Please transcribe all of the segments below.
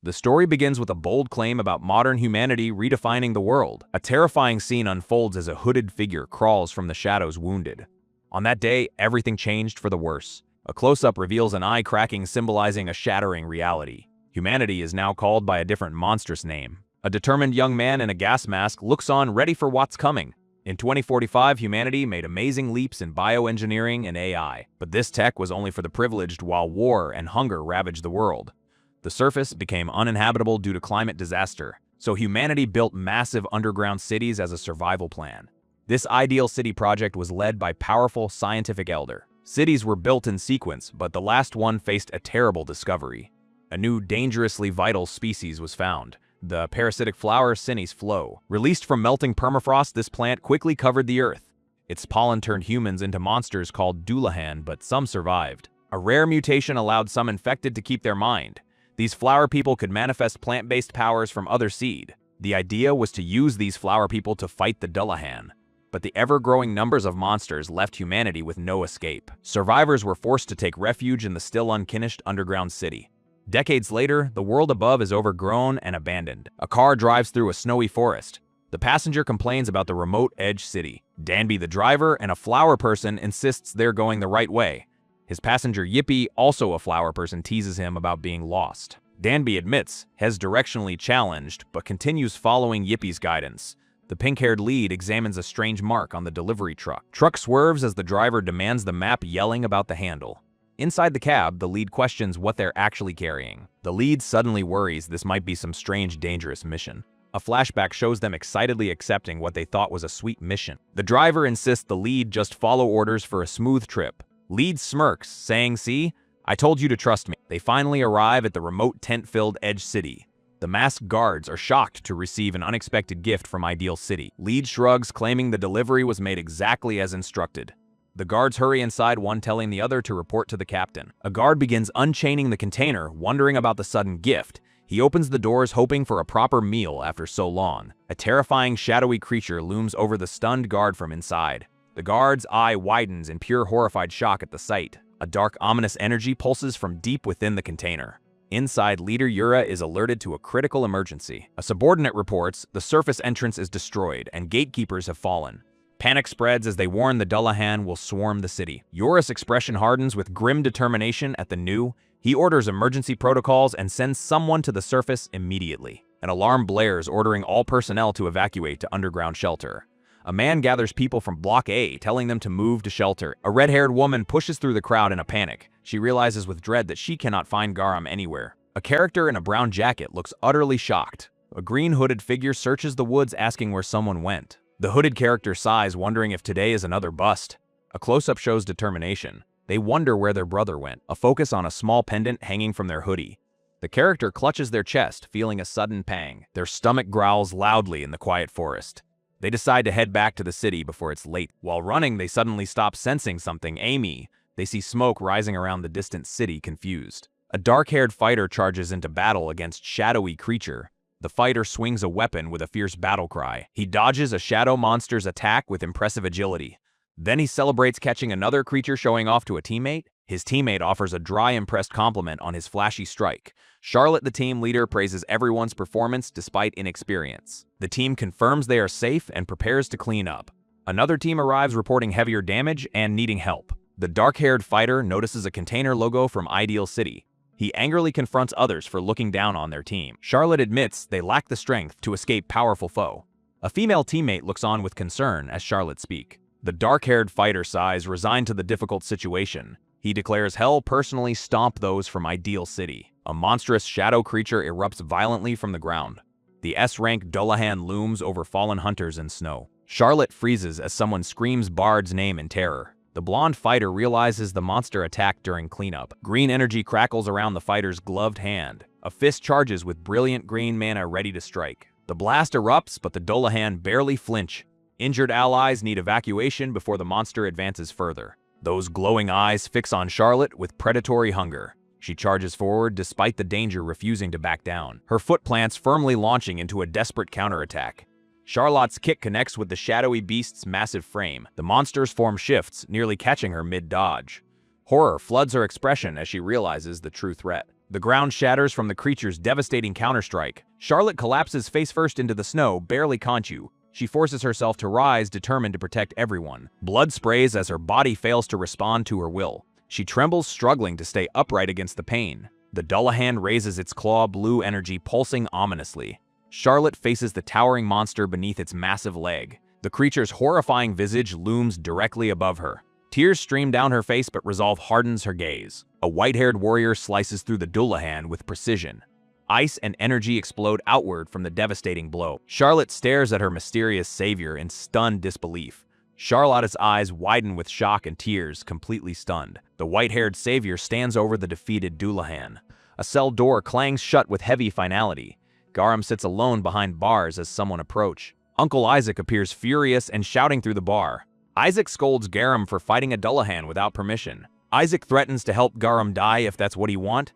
The story begins with a bold claim about modern humanity redefining the world. A terrifying scene unfolds as a hooded figure crawls from the shadows wounded. On that day, everything changed for the worse. A close-up reveals an eye cracking, symbolizing a shattering reality. Humanity is now called by a different monstrous name. A determined young man in a gas mask looks on, ready for what's coming. In 2045, humanity made amazing leaps in bioengineering and AI, but this tech was only for the privileged while war and hunger ravaged the world. The surface became uninhabitable due to climate disaster, so humanity built massive underground cities as a survival plan. This ideal city project was led by powerful scientific elder. Cities were built in sequence, but the last one faced a terrible discovery. A new dangerously vital species was found. The parasitic flower Sinis Flo. Released from melting permafrost, this plant quickly covered the earth. Its pollen turned humans into monsters called Dullahan, but some survived. A rare mutation allowed some infected to keep their mind. These flower people could manifest plant-based powers from other seed. The idea was to use these flower people to fight the Dullahan. But the ever-growing numbers of monsters left humanity with no escape. Survivors were forced to take refuge in the still unfinished underground city. Decades later, the world above is overgrown and abandoned. A car drives through a snowy forest. The passenger complains about the remote edge city. Danby, the driver, and a flower person insists they're going the right way. His passenger Yippee, also a flower person, teases him about being lost. Danby admits, has directionally challenged, but continues following Yippie's guidance. The pink-haired lead examines a strange mark on the delivery truck. Truck swerves as the driver demands the map, yelling about the handle. Inside the cab, the lead questions what they're actually carrying. The lead suddenly worries this might be some strange, dangerous mission. A flashback shows them excitedly accepting what they thought was a sweet mission. The driver insists the lead just follow orders for a smooth trip. Lead smirks, saying, "See? I told you to trust me." They finally arrive at the remote tent-filled Edge City. The masked guards are shocked to receive an unexpected gift from Ideal City. Lead shrugs, claiming the delivery was made exactly as instructed. The guards hurry inside, one telling the other to report to the captain. A guard begins unchaining the container, wondering about the sudden gift. He opens the doors, hoping for a proper meal after so long. A terrifying, shadowy creature looms over the stunned guard from inside. The guard's eye widens in pure horrified shock at the sight. A dark, ominous energy pulses from deep within the container. Inside, Leader Yura is alerted to a critical emergency. A subordinate reports the surface entrance is destroyed and gatekeepers have fallen. Panic spreads as they warn the Dullahan will swarm the city. Yura's expression hardens with grim determination at the new. He orders emergency protocols and sends someone to the surface immediately. An alarm blares, ordering all personnel to evacuate to underground shelter. A man gathers people from Block A, telling them to move to shelter. A red-haired woman pushes through the crowd in a panic. She realizes with dread that she cannot find Garam anywhere. A character in a brown jacket looks utterly shocked. A green hooded figure searches the woods, asking where someone went. The hooded character sighs, wondering if today is another bust. A close-up shows determination. They wonder where their brother went. A focus on a small pendant hanging from their hoodie. The character clutches their chest, feeling a sudden pang. Their stomach growls loudly in the quiet forest. They decide to head back to the city before it's late. While running, they suddenly stop, sensing something. Amy. They see smoke rising around the distant city, confused. A dark-haired fighter charges into battle against shadowy creature. The fighter swings a weapon with a fierce battle cry. He dodges a shadow monster's attack with impressive agility. Then he celebrates catching another creature, showing off to a teammate. His teammate offers a dry, impressed compliment on his flashy strike. Charlotte, the team leader, praises everyone's performance despite inexperience. The team confirms they are safe and prepares to clean up. Another team arrives, reporting heavier damage and needing help. The dark-haired fighter notices a container logo from Ideal City. He angrily confronts others for looking down on their team. Charlotte admits they lack the strength to escape powerful foe. A female teammate looks on with concern as Charlotte speaks. The dark-haired fighter sighs, resigned to the difficult situation. He declares he'll personally stomp those from Ideal City. A monstrous shadow creature erupts violently from the ground. The S-rank Dullahan looms over fallen hunters in snow. Charlotte freezes as someone screams Bard's name in terror. The blonde fighter realizes the monster attacked during cleanup. Green energy crackles around the fighter's gloved hand. A fist charges with brilliant green mana ready to strike. The blast erupts, but the Dullahan barely flinch. Injured allies need evacuation before the monster advances further. Those glowing eyes fix on Charlotte with predatory hunger. She charges forward despite the danger, refusing to back down. Her foot plants firmly, launching into a desperate counterattack. Charlotte's kick connects with the shadowy beast's massive frame. The monster's form shifts, nearly catching her mid-dodge. Horror floods her expression as she realizes the true threat. The ground shatters from the creature's devastating counterstrike. Charlotte collapses face first into the snow, barely conscious. She forces herself to rise, determined to protect everyone. Blood sprays as her body fails to respond to her will. She trembles, struggling to stay upright against the pain. The Dullahan raises its claw, blue energy pulsing ominously. Charlotte faces the towering monster beneath its massive leg. The creature's horrifying visage looms directly above her. Tears stream down her face, but resolve hardens her gaze. A white-haired warrior slices through the Dullahan with precision. Ice and energy explode outward from the devastating blow. Charlotte stares at her mysterious savior in stunned disbelief. Charlotte's eyes widen with shock and tears, completely stunned. The white-haired savior stands over the defeated Dullahan. A cell door clangs shut with heavy finality. Garam sits alone behind bars as someone approach. Uncle Isaac appears furious and shouting through the bar. Isaac scolds Garam for fighting a Dullahan without permission. Isaac threatens to help Garam die if that's what he wants.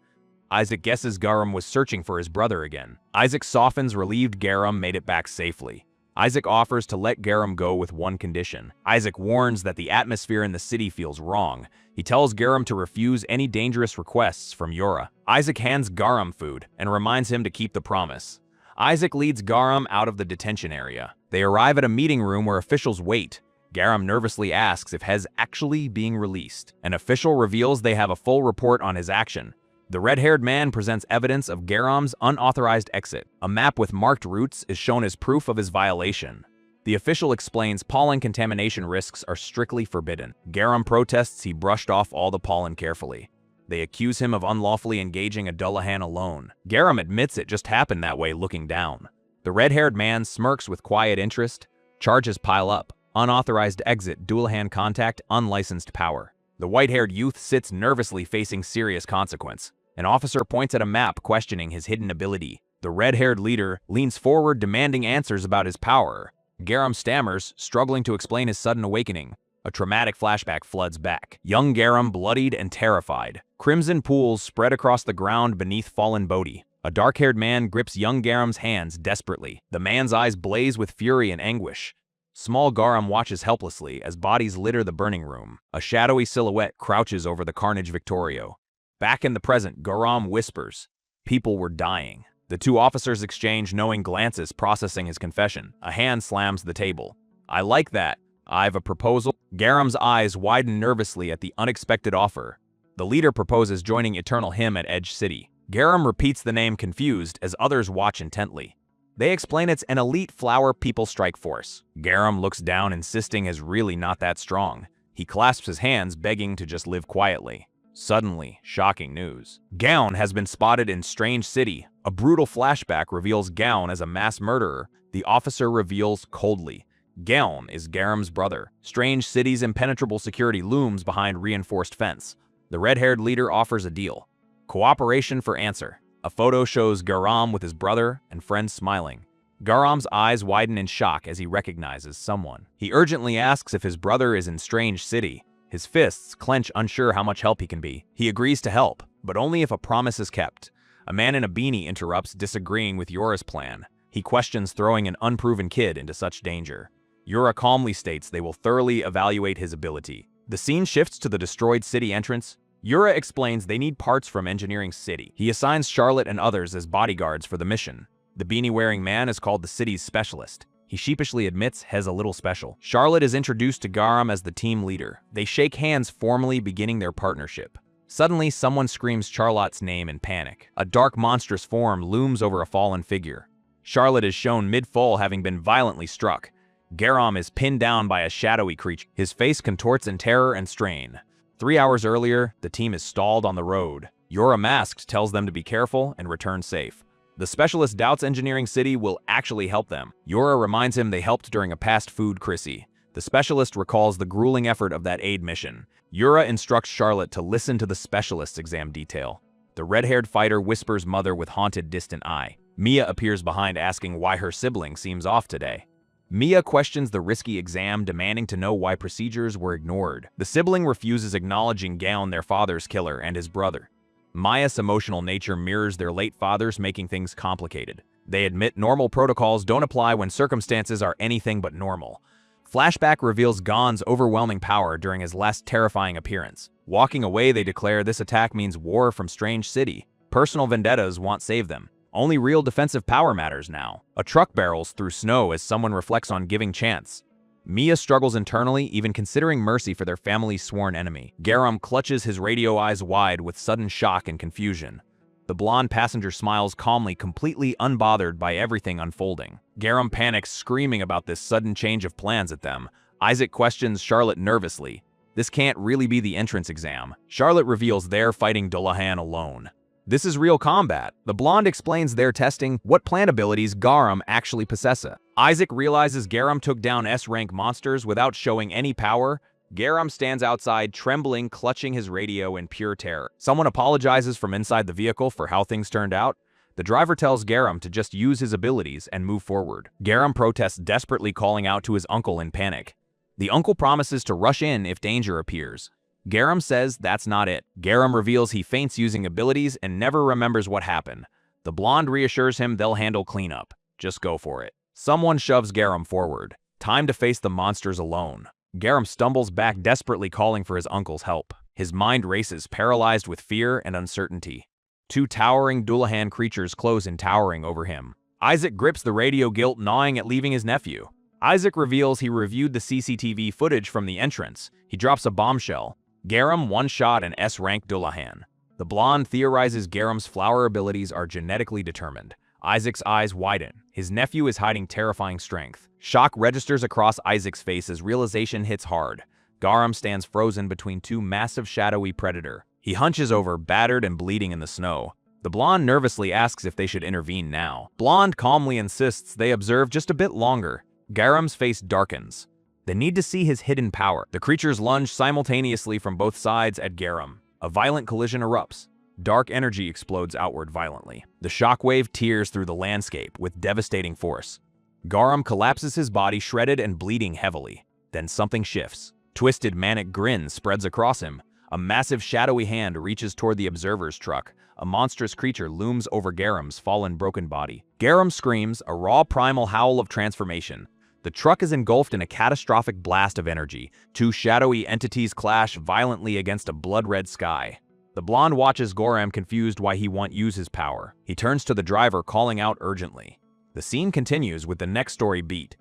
Isaac guesses Garam was searching for his brother again. Isaac softens, relieved Garam made it back safely. Isaac offers to let Garam go with one condition. Isaac warns that the atmosphere in the city feels wrong. He tells Garam to refuse any dangerous requests from Yura. Isaac hands Garam food and reminds him to keep the promise. Isaac leads Garam out of the detention area. They arrive at a meeting room where officials wait. Garam nervously asks if Hez actually being released. An official reveals they have a full report on his action. The red-haired man presents evidence of Garam's unauthorized exit. A map with marked routes is shown as proof of his violation. The official explains pollen contamination risks are strictly forbidden. Garam protests he brushed off all the pollen carefully. They accuse him of unlawfully engaging a Dullahan alone. Garam admits it just happened that way, looking down. The red-haired man smirks with quiet interest. Charges pile up. Unauthorized exit, Dullahan contact, unlicensed power. The white-haired youth sits nervously, facing serious consequence. An officer points at a map, questioning his hidden ability. The red-haired leader leans forward, demanding answers about his power. Garam stammers, struggling to explain his sudden awakening. A traumatic flashback floods back. Young Garam bloodied and terrified. Crimson pools spread across the ground beneath fallen Bodhi. A dark-haired man grips young Garam's hands desperately. The man's eyes blaze with fury and anguish. Small Garam watches helplessly as bodies litter the burning room. A shadowy silhouette crouches over the carnage Victorio. Back in the present, Garam whispers, "People were dying." The two officers exchange knowing glances, processing his confession. A hand slams the table. "I like that. I've a proposal." Garam's eyes widen nervously at the unexpected offer. The leader proposes joining Eternal Hymn at Edge City. Garam repeats the name confused as others watch intently. They explain it's an elite flower people strike force. Garam looks down, insisting is really not that strong. He clasps his hands, begging to just live quietly. Suddenly, shocking news. Gaon has been spotted in Strange City. A brutal flashback reveals Gaon as a mass murderer. The officer reveals coldly. Gaon is Garam's brother. Strange City's impenetrable security looms behind reinforced fence. The red-haired leader offers a deal. Cooperation for answer. A photo shows Garam with his brother and friends smiling. Garam's eyes widen in shock as he recognizes someone. He urgently asks if his brother is in Strange City. His fists clench, unsure how much help he can be. He agrees to help, but only if a promise is kept. A man in a beanie interrupts, disagreeing with Yura's plan. He questions throwing an unproven kid into such danger. Yura calmly states they will thoroughly evaluate his ability. The scene shifts to the destroyed city entrance. Yura explains they need parts from Engineering City. He assigns Charlotte and others as bodyguards for the mission. The beanie-wearing man is called the city's specialist. He sheepishly admits Hez a little special. Charlotte is introduced to Garam as the team leader. They shake hands, formally beginning their partnership. Suddenly, someone screams Charlotte's name in panic. A dark, monstrous form looms over a fallen figure. Charlotte is shown mid-fall, having been violently struck. Garam is pinned down by a shadowy creature. His face contorts in terror and strain. 3 hours earlier, the team is stalled on the road. Yura, masked, tells them to be careful and return safe. The specialist doubts Engineering City will actually help them. Yura reminds him they helped during a past food crisis. The specialist recalls the grueling effort of that aid mission. Yura instructs Charlotte to listen to the specialist's exam detail. The red-haired fighter whispers mother with haunted, distant eye. Mia appears behind, asking why her sibling seems off today. Mia questions the risky exam, demanding to know why procedures were ignored. The sibling refuses, acknowledging Gaon, their father's killer, and his brother. Maya's emotional nature mirrors their late father's, making things complicated. They admit normal protocols don't apply when circumstances are anything but normal. Flashback reveals Gon's overwhelming power during his last terrifying appearance. Walking away, they declare this attack means war from Strange City. Personal vendettas won't save them. Only real defensive power matters now. A truck barrels through snow as someone reflects on giving chance. Mia struggles internally, even considering mercy for their family's sworn enemy. Garam clutches his radio eyes wide with sudden shock and confusion. The blonde passenger smiles calmly, completely unbothered by everything unfolding. Garam panics, screaming about this sudden change of plans at them. Isaac questions Charlotte nervously. This can't really be the entrance exam. Charlotte reveals they're fighting Dullahan alone. This is real combat. The blonde explains they're testing what plant abilities Garam actually possesses. Isaac realizes Garam took down S-rank monsters without showing any power. Garam stands outside, trembling, clutching his radio in pure terror. Someone apologizes from inside the vehicle for how things turned out. The driver tells Garam to just use his abilities and move forward. Garam protests, desperately calling out to his uncle in panic. The uncle promises to rush in if danger appears. Garam says that's not it. Garam reveals he faints using abilities and never remembers what happened. The blonde reassures him they'll handle cleanup. Just go for it. Someone shoves Garam forward. Time to face the monsters alone. Garam stumbles back, desperately calling for his uncle's help. His mind races, paralyzed with fear and uncertainty. Two towering Dullahan creatures close in, towering over him. Isaac grips the radio, guilt gnawing at leaving his nephew. Isaac reveals he reviewed the CCTV footage from the entrance. He drops a bombshell. Garam one-shot an S-rank Dullahan. The blonde theorizes Garam's flower abilities are genetically determined. Isaac's eyes widen. His nephew is hiding terrifying strength. Shock registers across Isaac's face as realization hits hard. Garam stands frozen between two massive shadowy predator. He hunches over, battered and bleeding in the snow. The blonde nervously asks if they should intervene now. Blonde calmly insists they observe just a bit longer. Garam's face darkens. They need to see his hidden power. The creatures lunge simultaneously from both sides at Garam. A violent collision erupts. Dark energy explodes outward violently. The shockwave tears through the landscape with devastating force. Garam collapses, his body shredded and bleeding heavily. Then something shifts. Twisted manic grin spreads across him. A massive shadowy hand reaches toward the observer's truck. A monstrous creature looms over Garam's fallen, broken body. Garam screams, a raw primal howl of transformation. The truck is engulfed in a catastrophic blast of energy. Two shadowy entities clash violently against a blood-red sky. The blonde watches Garam, confused why he won't use his power. He turns to the driver, calling out urgently. The scene continues with the next story beat.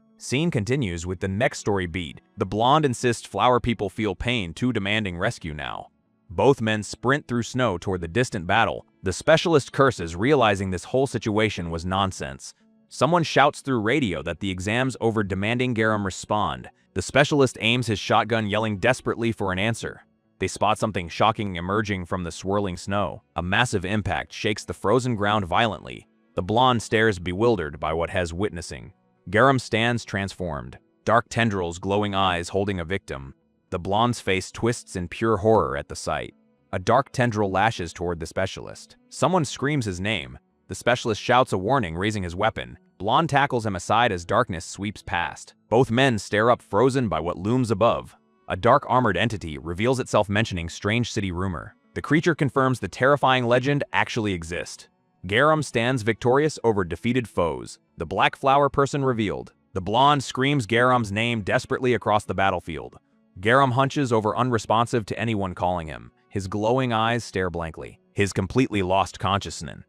The blonde insists flower people feel pain, too demanding rescue now. Both men sprint through snow toward the distant battle. The specialist curses, realizing this whole situation was nonsense. Someone shouts through radio that the exam's over, demanding Garam respond. The specialist aims his shotgun, yelling desperately for an answer. They spot something shocking emerging from the swirling snow. A massive impact shakes the frozen ground violently. The blonde stares, bewildered by what has witnessing. Garam stands transformed. Dark tendrils, glowing eyes holding a victim. The blonde's face twists in pure horror at the sight. A dark tendril lashes toward the specialist. Someone screams his name. The specialist shouts a warning, raising his weapon. Blonde tackles him aside as darkness sweeps past. Both men stare up, frozen by what looms above. A dark armored entity reveals itself, mentioning strange city rumor. The creature confirms the terrifying legend actually exists. Garam stands victorious over defeated foes. The black flower person revealed. The blonde screams Garam's name desperately across the battlefield. Garam hunches over, unresponsive to anyone calling him. His glowing eyes stare blankly. His completely lost consciousness.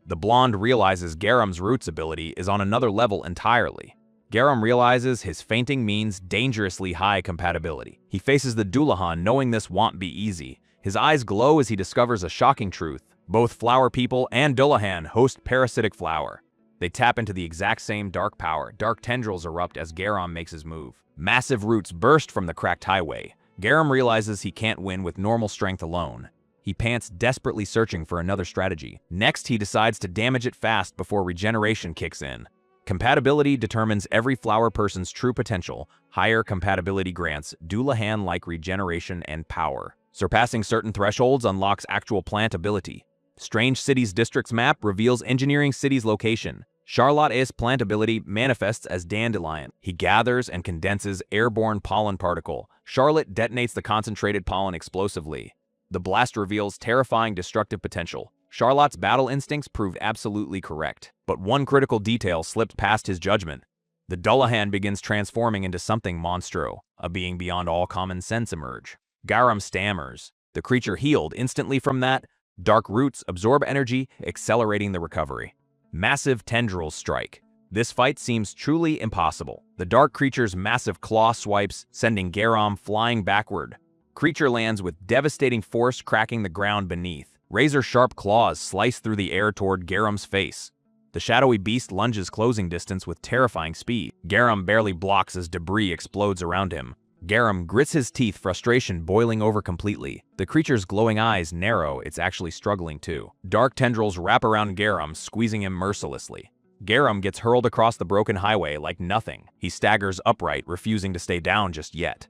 The blonde realizes Garam's roots ability is on another level entirely. Garam realizes his fainting means dangerously high compatibility. He faces the Dullahan, knowing this won't be easy. His eyes glow as he discovers a shocking truth. Both flower people and Dullahan host parasitic flower. They tap into the exact same dark power. Dark tendrils erupt as Garam makes his move. Massive roots burst from the cracked highway. Garam realizes he can't win with normal strength alone. He pants, desperately searching for another strategy. Next, he decides to damage it fast before regeneration kicks in. Compatibility determines every flower person's true potential. Higher compatibility grants Dullahan-like regeneration and power. Surpassing certain thresholds unlocks actual plant ability. Strange Cities District's map reveals Engineering City's location. Charlotte's plant ability manifests as Dandelion. He gathers and condenses airborne pollen particle. Charlotte detonates the concentrated pollen explosively. The blast reveals terrifying destructive potential. Charlotte's battle instincts proved absolutely correct. But one critical detail slipped past his judgment. The Dullahan begins transforming into something monstro. A being beyond all common sense emerge. Garam stammers. The creature healed instantly from that. Dark roots absorb energy, accelerating the recovery. Massive tendrils strike. This fight seems truly impossible. The dark creature's massive claw swipes, sending Garam flying backward. Creature lands with devastating force, cracking the ground beneath. Razor-sharp claws slice through the air toward Garam's face. The shadowy beast lunges closing distance with terrifying speed. Garam barely blocks as debris explodes around him. Garam grits his teeth, frustration boiling over completely. The creature's glowing eyes narrow, it's actually struggling too. Dark tendrils wrap around Garam, squeezing him mercilessly. Garam gets hurled across the broken highway like nothing. He staggers upright, refusing to stay down just yet.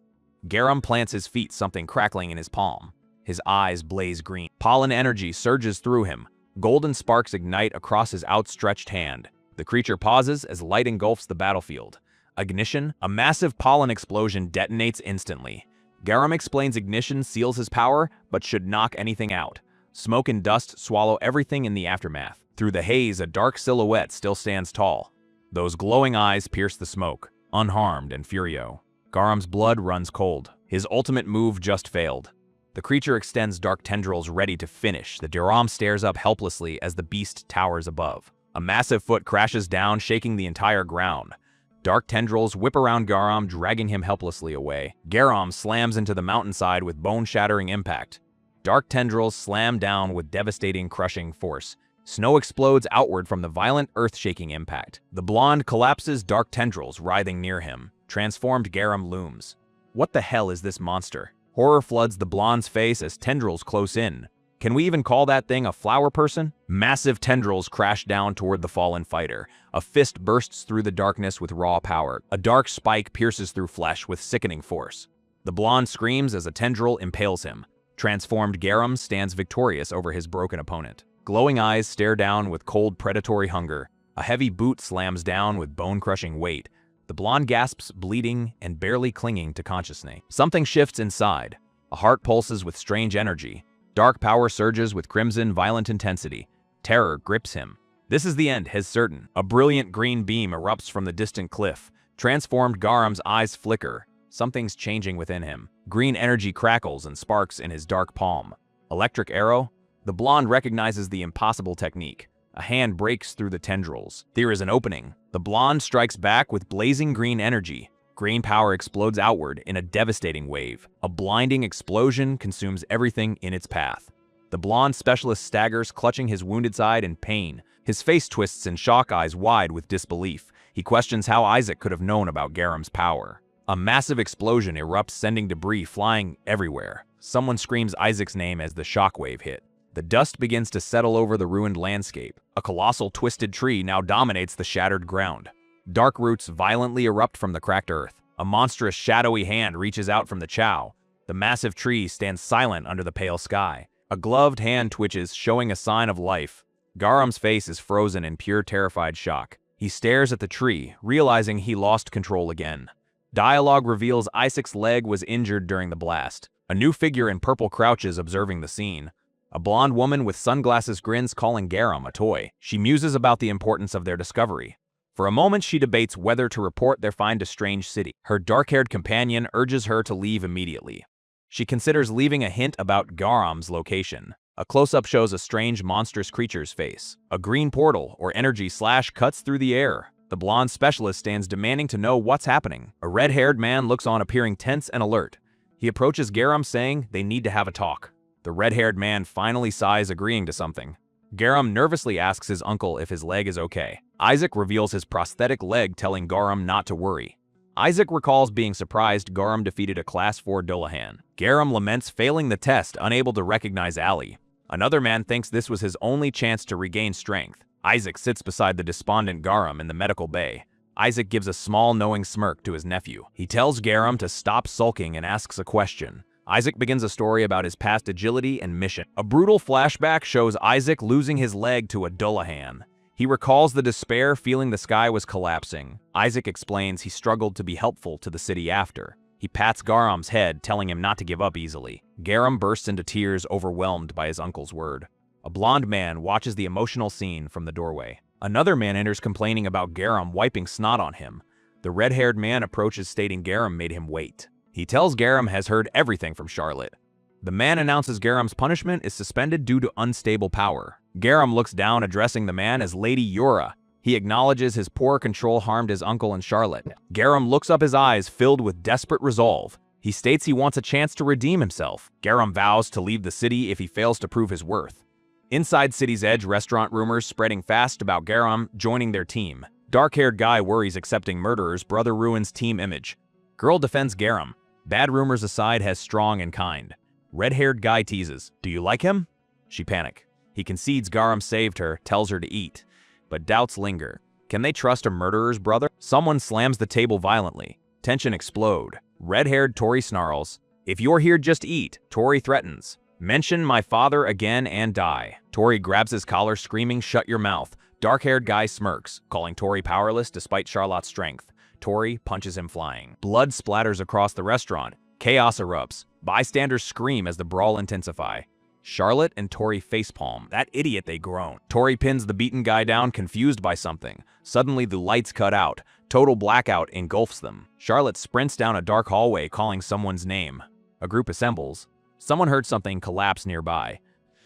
Garam plants his feet, something crackling in his palm. His eyes blaze green. Pollen energy surges through him. Golden sparks ignite across his outstretched hand. The creature pauses as light engulfs the battlefield. Ignition, a massive pollen explosion detonates instantly. Garam explains ignition seals his power, but should knock anything out. Smoke and dust swallow everything in the aftermath. Through the haze, a dark silhouette still stands tall. Those glowing eyes pierce the smoke, unharmed and furio. Garam's blood runs cold. His ultimate move just failed. The creature extends dark tendrils ready to finish. The Garam stares up helplessly as the beast towers above. A massive foot crashes down, shaking the entire ground. Dark tendrils whip around Garam, dragging him helplessly away. Garam slams into the mountainside with bone-shattering impact. Dark tendrils slam down with devastating, crushing force. Snow explodes outward from the violent, earth-shaking impact. The blonde collapses, dark tendrils writhing near him. Transformed Garam looms. What the hell is this monster? Horror floods the blonde's face as tendrils close in. Can we even call that thing a flower person? Massive tendrils crash down toward the fallen fighter. A fist bursts through the darkness with raw power. A dark spike pierces through flesh with sickening force. The blonde screams as a tendril impales him. Transformed Garam stands victorious over his broken opponent. Glowing eyes stare down with cold, predatory hunger. A heavy boot slams down with bone-crushing weight. The blonde gasps, bleeding and barely clinging to consciousness. Something shifts inside. A heart pulses with strange energy. Dark power surges with crimson, violent intensity. Terror grips him. This is the end, his certain. A brilliant green beam erupts from the distant cliff. Transformed Garam's eyes flicker. Something's changing within him. Green energy crackles and sparks in his dark palm. Electric arrow? The blonde recognizes the impossible technique. A hand breaks through the tendrils. There is an opening. The blonde strikes back with blazing green energy. Green power explodes outward in a devastating wave. A blinding explosion consumes everything in its path. The blonde specialist staggers, clutching his wounded side in pain. His face twists in shock, eyes wide with disbelief. He questions how Isaac could have known about Garam's power. A massive explosion erupts, sending debris flying everywhere. Someone screams Isaac's name as the shockwave hit. The dust begins to settle over the ruined landscape. A colossal twisted tree now dominates the shattered ground. Dark roots violently erupt from the cracked earth. A monstrous shadowy hand reaches out from the chow. The massive tree stands silent under the pale sky. A gloved hand twitches, showing a sign of life. Garam's face is frozen in pure terrified shock. He stares at the tree, realizing he lost control again. Dialogue reveals Isaac's leg was injured during the blast. A new figure in purple crouches, observing the scene. A blonde woman with sunglasses grins, calling Garam a toy. She muses about the importance of their discovery. For a moment, she debates whether to report their find to strange city. Her dark-haired companion urges her to leave immediately. She considers leaving a hint about Garam's location. A close-up shows a strange, monstrous creature's face. A green portal, or energy slash, cuts through the air. The blonde specialist stands, demanding to know what's happening. A red-haired man looks on, appearing tense and alert. He approaches Garam, saying they need to have a talk. The red-haired man finally sighs, agreeing to something. Garam nervously asks his uncle if his leg is okay. Isaac reveals his prosthetic leg, telling Garam not to worry. Isaac recalls being surprised Garam defeated a Class 4 Dullahan. Garam laments failing the test, unable to recognize Ali. Another man thinks this was his only chance to regain strength. Isaac sits beside the despondent Garam in the medical bay. Isaac gives a small, knowing smirk to his nephew. He tells Garam to stop sulking and asks a question. Isaac begins a story about his past agility and mission. A brutal flashback shows Isaac losing his leg to a Dullahan. He recalls the despair, feeling the sky was collapsing. Isaac explains he struggled to be helpful to the city after. He pats Garam's head, telling him not to give up easily. Garam bursts into tears, overwhelmed by his uncle's word. A blonde man watches the emotional scene from the doorway. Another man enters, complaining about Garam wiping snot on him. The red-haired man approaches, stating Garam made him wait. He tells Garam has heard everything from Charlotte. The man announces Garam's punishment is suspended due to unstable power. Garam looks down, addressing the man as Lady Yura. He acknowledges his poor control harmed his uncle and Charlotte. Garam looks up, his eyes filled with desperate resolve. He states he wants a chance to redeem himself. Garam vows to leave the city if he fails to prove his worth. Inside City's Edge, restaurant rumors spreading fast about Garam joining their team. Dark-haired guy worries accepting murderers, brother ruins team image. Girl defends Garam. Bad rumors aside, has strong and kind. Red-haired guy teases, "Do you like him?" She panic. He concedes Garam saved her, tells her to eat. But doubts linger. Can they trust a murderer's brother? Someone slams the table violently. Tension explode. Red-haired Tori snarls, "If you're here, just eat." Tori threatens, "Mention my father again and die." Tori grabs his collar, screaming, "Shut your mouth." Dark-haired guy smirks, calling Tori powerless despite Charlotte's strength. Tori punches him flying. Blood splatters across the restaurant. Chaos erupts. Bystanders scream as the brawl intensify. Charlotte and Tori facepalm. "That idiot," they groan. Tori pins the beaten guy down, confused by something. Suddenly, the lights cut out. Total blackout engulfs them. Charlotte sprints down a dark hallway, calling someone's name. A group assembles. Someone heard something collapse nearby.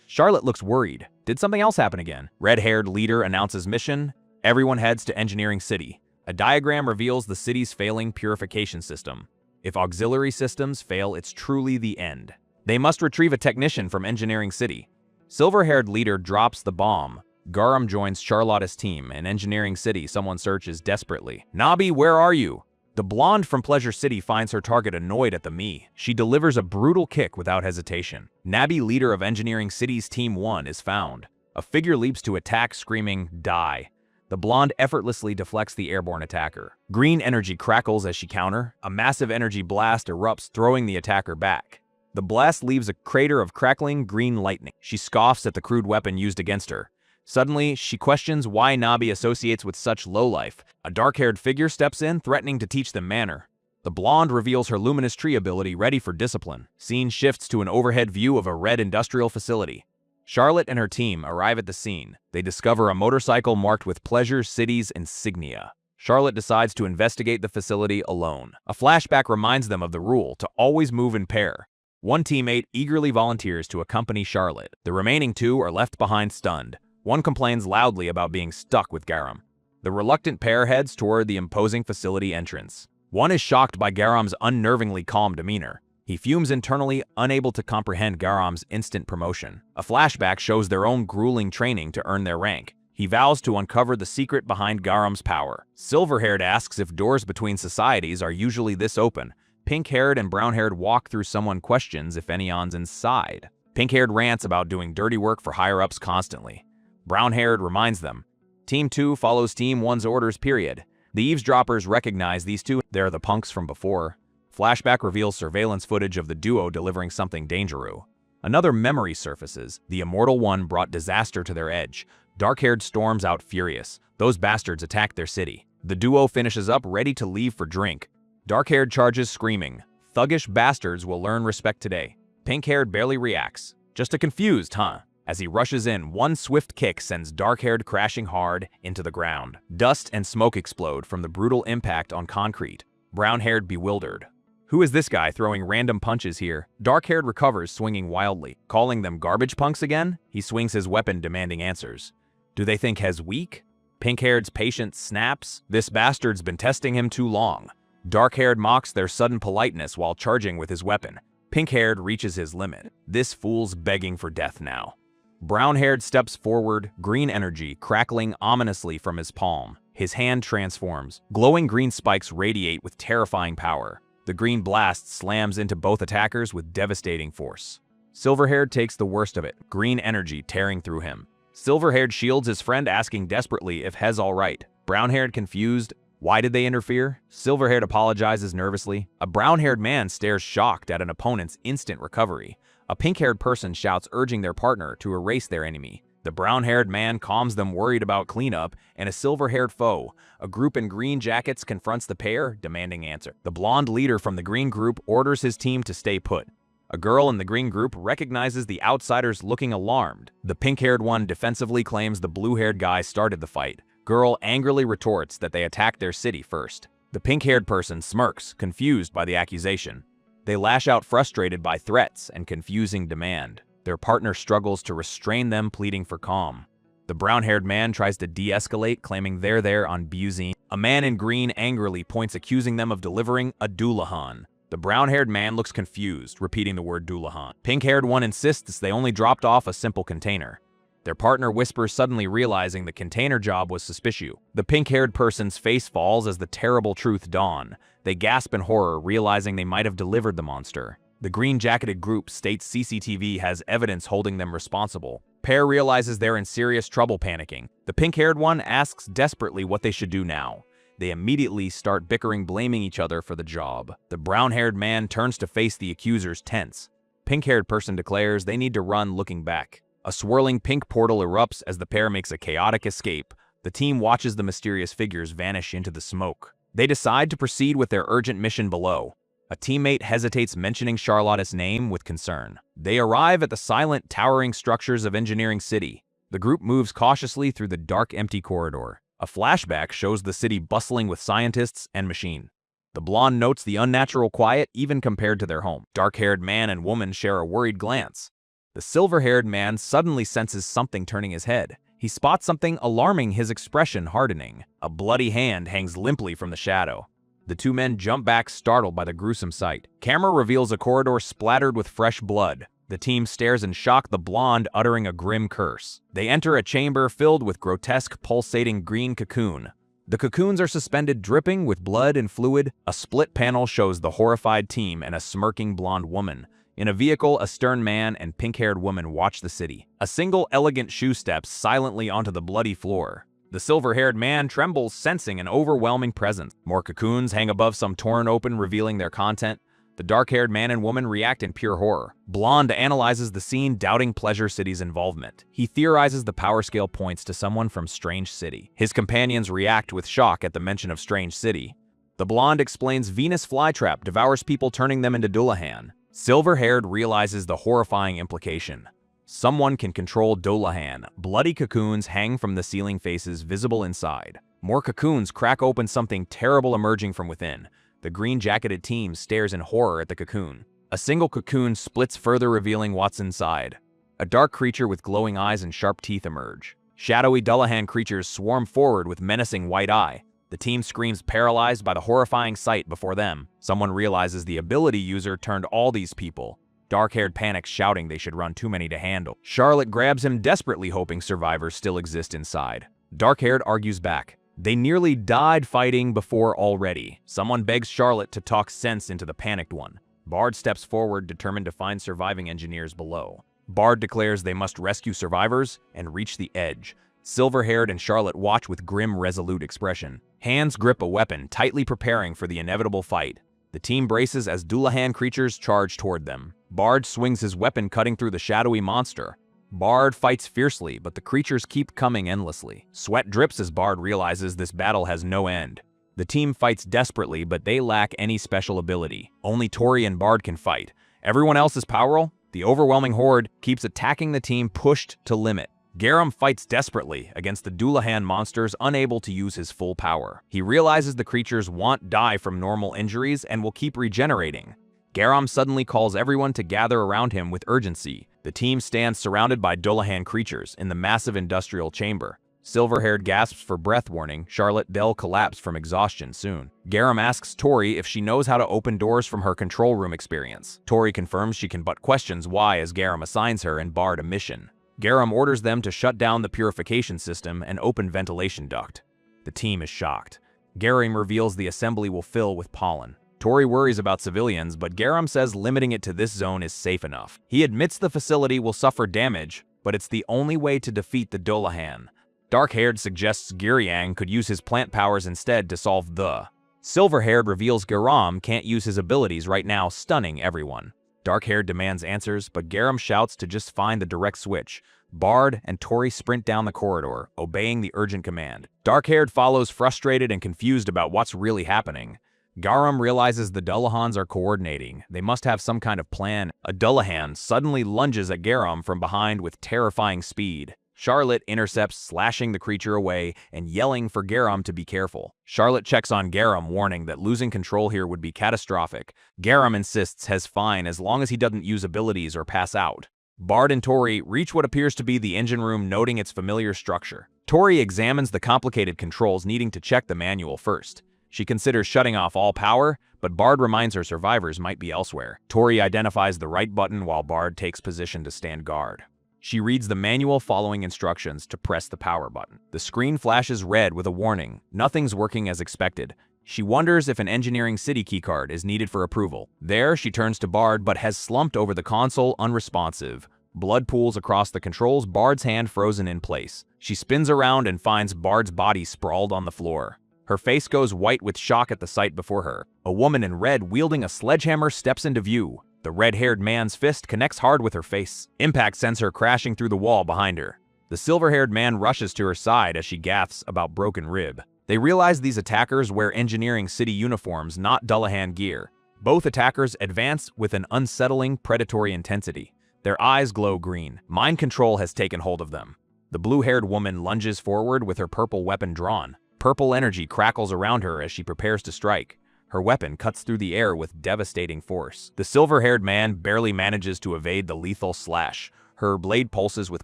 Charlotte looks worried. Did something else happen again? Red-haired leader announces mission. Everyone heads to Engineering City. A diagram reveals the city's failing purification system. If auxiliary systems fail, it's truly the end. They must retrieve a technician from Engineering City. Silver-haired leader drops the bomb. Garam joins Charlotte's team. In Engineering City, someone searches desperately. "Nabi, where are you?" The blonde from Pleasure City finds her target annoyed at the me. She delivers a brutal kick without hesitation. Nabi, leader of Engineering City's Team 1, is found. A figure leaps to attack, screaming, "Die." The blonde effortlessly deflects the airborne attacker. Green energy crackles as she counter. A massive energy blast erupts, throwing the attacker back. The blast leaves a crater of crackling green lightning. She scoffs at the crude weapon used against her. Suddenly, she questions why Nabi associates with such lowlife. A dark-haired figure steps in, threatening to teach them manner. The blonde reveals her luminous tree ability, ready for discipline. Scene shifts to an overhead view of a red industrial facility. Charlotte and her team arrive at the scene. They discover a motorcycle marked with Pleasure City's insignia. Charlotte decides to investigate the facility alone. A flashback reminds them of the rule to always move in pair. One teammate eagerly volunteers to accompany Charlotte. The remaining two are left behind stunned. One complains loudly about being stuck with Garam. The reluctant pair heads toward the imposing facility entrance. One is shocked by Garam's unnervingly calm demeanor. He fumes internally, unable to comprehend Garam's instant promotion. A flashback shows their own grueling training to earn their rank. He vows to uncover the secret behind Garam's power. Silver-haired asks if doors between societies are usually this open. Pink-haired and brown-haired walk through. Someone questions if anyone's inside. Pink-haired rants about doing dirty work for higher-ups constantly. Brown-haired reminds them. Team 2 follows Team 1's orders, period. The eavesdroppers recognize these two. They're the punks from before. Flashback reveals surveillance footage of the duo delivering something dangerous. Another memory surfaces. The Immortal One brought disaster to their edge. Dark-haired storms out furious. Those bastards attacked their city. The duo finishes up, ready to leave for drink. Dark-haired charges, screaming, "Thuggish bastards will learn respect today." Pink-haired barely reacts. Just a confused, huh? As he rushes in, one swift kick sends dark-haired crashing hard into the ground. Dust and smoke explode from the brutal impact on concrete. Brown-haired bewildered. Who is this guy throwing random punches here? Dark-haired recovers, swinging wildly. Calling them garbage punks again? He swings his weapon, demanding answers. Do they think Hez weak? Pink-haired's patience snaps. This bastard's been testing him too long. Dark-haired mocks their sudden politeness while charging with his weapon. Pink-haired reaches his limit. This fool's begging for death now. Brown-haired steps forward, green energy crackling ominously from his palm. His hand transforms. Glowing green spikes radiate with terrifying power. The green blast slams into both attackers with devastating force. Silver-haired takes the worst of it, green energy tearing through him. Silver-haired shields his friend, asking desperately if Hez all right. Brown-haired confused. Why did they interfere? Silver-haired apologizes nervously. A brown-haired man stares shocked at an opponent's instant recovery. A pink-haired person shouts, urging their partner to erase their enemy. The brown-haired man calms them, worried about cleanup, and a silver-haired foe. A group in green jackets confronts the pair, demanding answer. The blonde leader from the green group orders his team to stay put. A girl in the green group recognizes the outsiders, looking alarmed. The pink-haired one defensively claims the blue-haired guy started the fight. Girl angrily retorts that they attacked their city first. The pink-haired person smirks, confused by the accusation. They lash out frustrated by threats and confusing demand. Their partner struggles to restrain them, pleading for calm. The brown-haired man tries to de-escalate, claiming they're there on Buzine. A man in green angrily points, accusing them of delivering a Dullahan. The brown-haired man looks confused, repeating the word Dullahan. Pink-haired one insists they only dropped off a simple container. Their partner whispers, suddenly realizing the container job was suspicious. The pink-haired person's face falls as the terrible truth dawns. They gasp in horror, realizing they might have delivered the monster. The green-jacketed group states CCTV has evidence holding them responsible. Pair realizes they're in serious trouble, panicking. The pink-haired one asks desperately what they should do now. They immediately start bickering, blaming each other for the job. The brown-haired man turns to face the accusers, tense. Pink-haired person declares they need to run, looking back. A swirling pink portal erupts as the pair makes a chaotic escape. The team watches the mysterious figures vanish into the smoke. They decide to proceed with their urgent mission below. A teammate hesitates, mentioning Charlotte's name with concern. They arrive at the silent, towering structures of Engineering City. The group moves cautiously through the dark, empty corridor. A flashback shows the city bustling with scientists and machine. The blonde notes the unnatural quiet, even compared to their home. Dark-haired man and woman share a worried glance. The silver-haired man suddenly senses something turning his head. He spots something alarming, his expression hardening. A bloody hand hangs limply from the shadow. The two men jump back, startled by the gruesome sight. Camera reveals a corridor splattered with fresh blood. The team stares in shock, the blonde uttering a grim curse. They enter a chamber filled with grotesque, pulsating green cocoon. The cocoons are suspended, dripping with blood and fluid. A split panel shows the horrified team and a smirking blonde woman. In a vehicle, a stern man and pink-haired woman watch the city. A single elegant shoe steps silently onto the bloody floor. The silver-haired man trembles, sensing an overwhelming presence. More cocoons hang above, some torn open, revealing their content. The dark-haired man and woman react in pure horror. Blonde analyzes the scene, doubting Pleasure City's involvement. He theorizes the power scale points to someone from Strange City. His companions react with shock at the mention of Strange City. The blonde explains Venus flytrap devours people, turning them into Dullahan. Silver-haired realizes the horrifying implication. Someone can control Dullahan. Bloody cocoons hang from the ceiling, faces visible inside. More cocoons crack open, something terrible emerging from within. The green-jacketed team stares in horror at the cocoon. A single cocoon splits further, revealing what's inside. A dark creature with glowing eyes and sharp teeth emerge. Shadowy Dullahan creatures swarm forward with menacing white eye. The team screams, paralyzed by the horrifying sight before them. Someone realizes the ability user turned all these people. Dark-haired panics, shouting they should run, too many to handle. Charlotte grabs him, desperately hoping survivors still exist inside. Dark-haired argues back. They nearly died fighting before already. Someone begs Charlotte to talk sense into the panicked one. Bard steps forward, determined to find surviving engineers below. Bard declares they must rescue survivors and reach the edge. Silver-haired and Charlotte watch with grim, resolute expression. Hands grip a weapon, tightly preparing for the inevitable fight. The team braces as Dullahan creatures charge toward them. Bard swings his weapon, cutting through the shadowy monster. Bard fights fiercely, but the creatures keep coming endlessly. Sweat drips as Bard realizes this battle has no end. The team fights desperately, but they lack any special ability. Only Tori and Bard can fight. Everyone else is powerful. The overwhelming horde keeps attacking the team, pushed to limit. Garam fights desperately against the Dullahan monsters, unable to use his full power. He realizes the creatures won't die from normal injuries and will keep regenerating. Garam suddenly calls everyone to gather around him with urgency. The team stands surrounded by Dullahan creatures in the massive industrial chamber. Silver-haired gasps for breath, warning Charlotte they'll collapse from exhaustion soon. Garam asks Tori if she knows how to open doors from her control room experience. Tori confirms she can, but questions why as Garam assigns her and Bard a mission. Garam orders them to shut down the purification system and open ventilation duct. The team is shocked. Garam reveals the assembly will fill with pollen. Tori worries about civilians, but Garam says limiting it to this zone is safe enough. He admits the facility will suffer damage, but it's the only way to defeat the Dullahan. Dark-haired suggests Giryang could use his plant powers instead to solve the. Silver-haired reveals Garam can't use his abilities right now, stunning everyone. Dark-haired demands answers, but Garam shouts to just find the direct switch. Bard and Tori sprint down the corridor, obeying the urgent command. Dark-haired follows, frustrated and confused about what's really happening. Garam realizes the Dullahans are coordinating. They must have some kind of plan. A Dullahan suddenly lunges at Garam from behind with terrifying speed. Charlotte intercepts, slashing the creature away and yelling for Garam to be careful. Charlotte checks on Garam, warning that losing control here would be catastrophic. Garam insists he's fine as long as he doesn't use abilities or pass out. Bard and Tori reach what appears to be the engine room, noting its familiar structure. Tori examines the complicated controls, needing to check the manual first. She considers shutting off all power, but Bard reminds her survivors might be elsewhere. Tori identifies the right button while Bard takes position to stand guard. She reads the manual, following instructions to press the power button. The screen flashes red with a warning. Nothing's working as expected. She wonders if an engineering city keycard is needed for approval. There, she turns to Bard, but has slumped over the console, unresponsive. Blood pools across the controls, Bard's hand frozen in place. She spins around and finds Bard's body sprawled on the floor. Her face goes white with shock at the sight before her. A woman in red wielding a sledgehammer steps into view. The red-haired man's fist connects hard with her face. Impact sends her crashing through the wall behind her. The silver-haired man rushes to her side as she gasps about broken rib. They realize these attackers wear engineering city uniforms, not Dullahan gear. Both attackers advance with an unsettling, predatory intensity. Their eyes glow green. Mind control has taken hold of them. The blue-haired woman lunges forward with her purple weapon drawn. Purple energy crackles around her as she prepares to strike. Her weapon cuts through the air with devastating force. The silver-haired man barely manages to evade the lethal slash. Her blade pulses with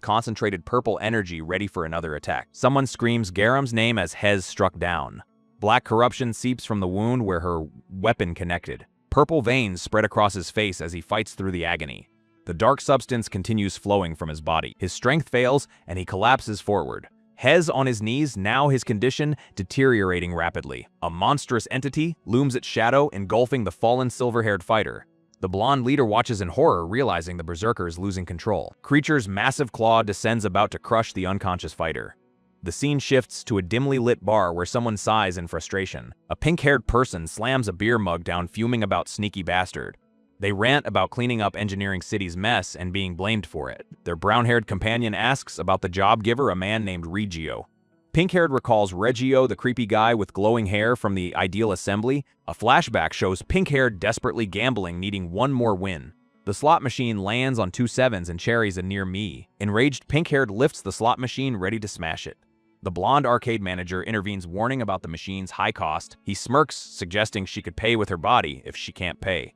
concentrated purple energy, ready for another attack. Someone screams Garam's name as Hez struck down. Black corruption seeps from the wound where her weapon connected. Purple veins spread across his face as he fights through the agony. The dark substance continues flowing from his body. His strength fails, and he collapses forward. Hez on his knees, now his condition deteriorating rapidly. A monstrous entity looms its shadow, engulfing the fallen silver-haired fighter. The blonde leader watches in horror, realizing the berserker is losing control. Creature's massive claw descends, about to crush the unconscious fighter. The scene shifts to a dimly lit bar where someone sighs in frustration. A pink-haired person slams a beer mug down, fuming about sneaky bastard. They rant about cleaning up Engineering City's mess and being blamed for it. Their brown-haired companion asks about the job giver, a man named Reggio. Pink-haired recalls Reggio, the creepy guy with glowing hair from the Ideal Assembly. A flashback shows pink-haired desperately gambling, needing one more win. The slot machine lands on 2 sevens and cherries a near me. Enraged, pink-haired lifts the slot machine, ready to smash it. The blonde arcade manager intervenes, warning about the machine's high cost. He smirks, suggesting she could pay with her body if she can't pay.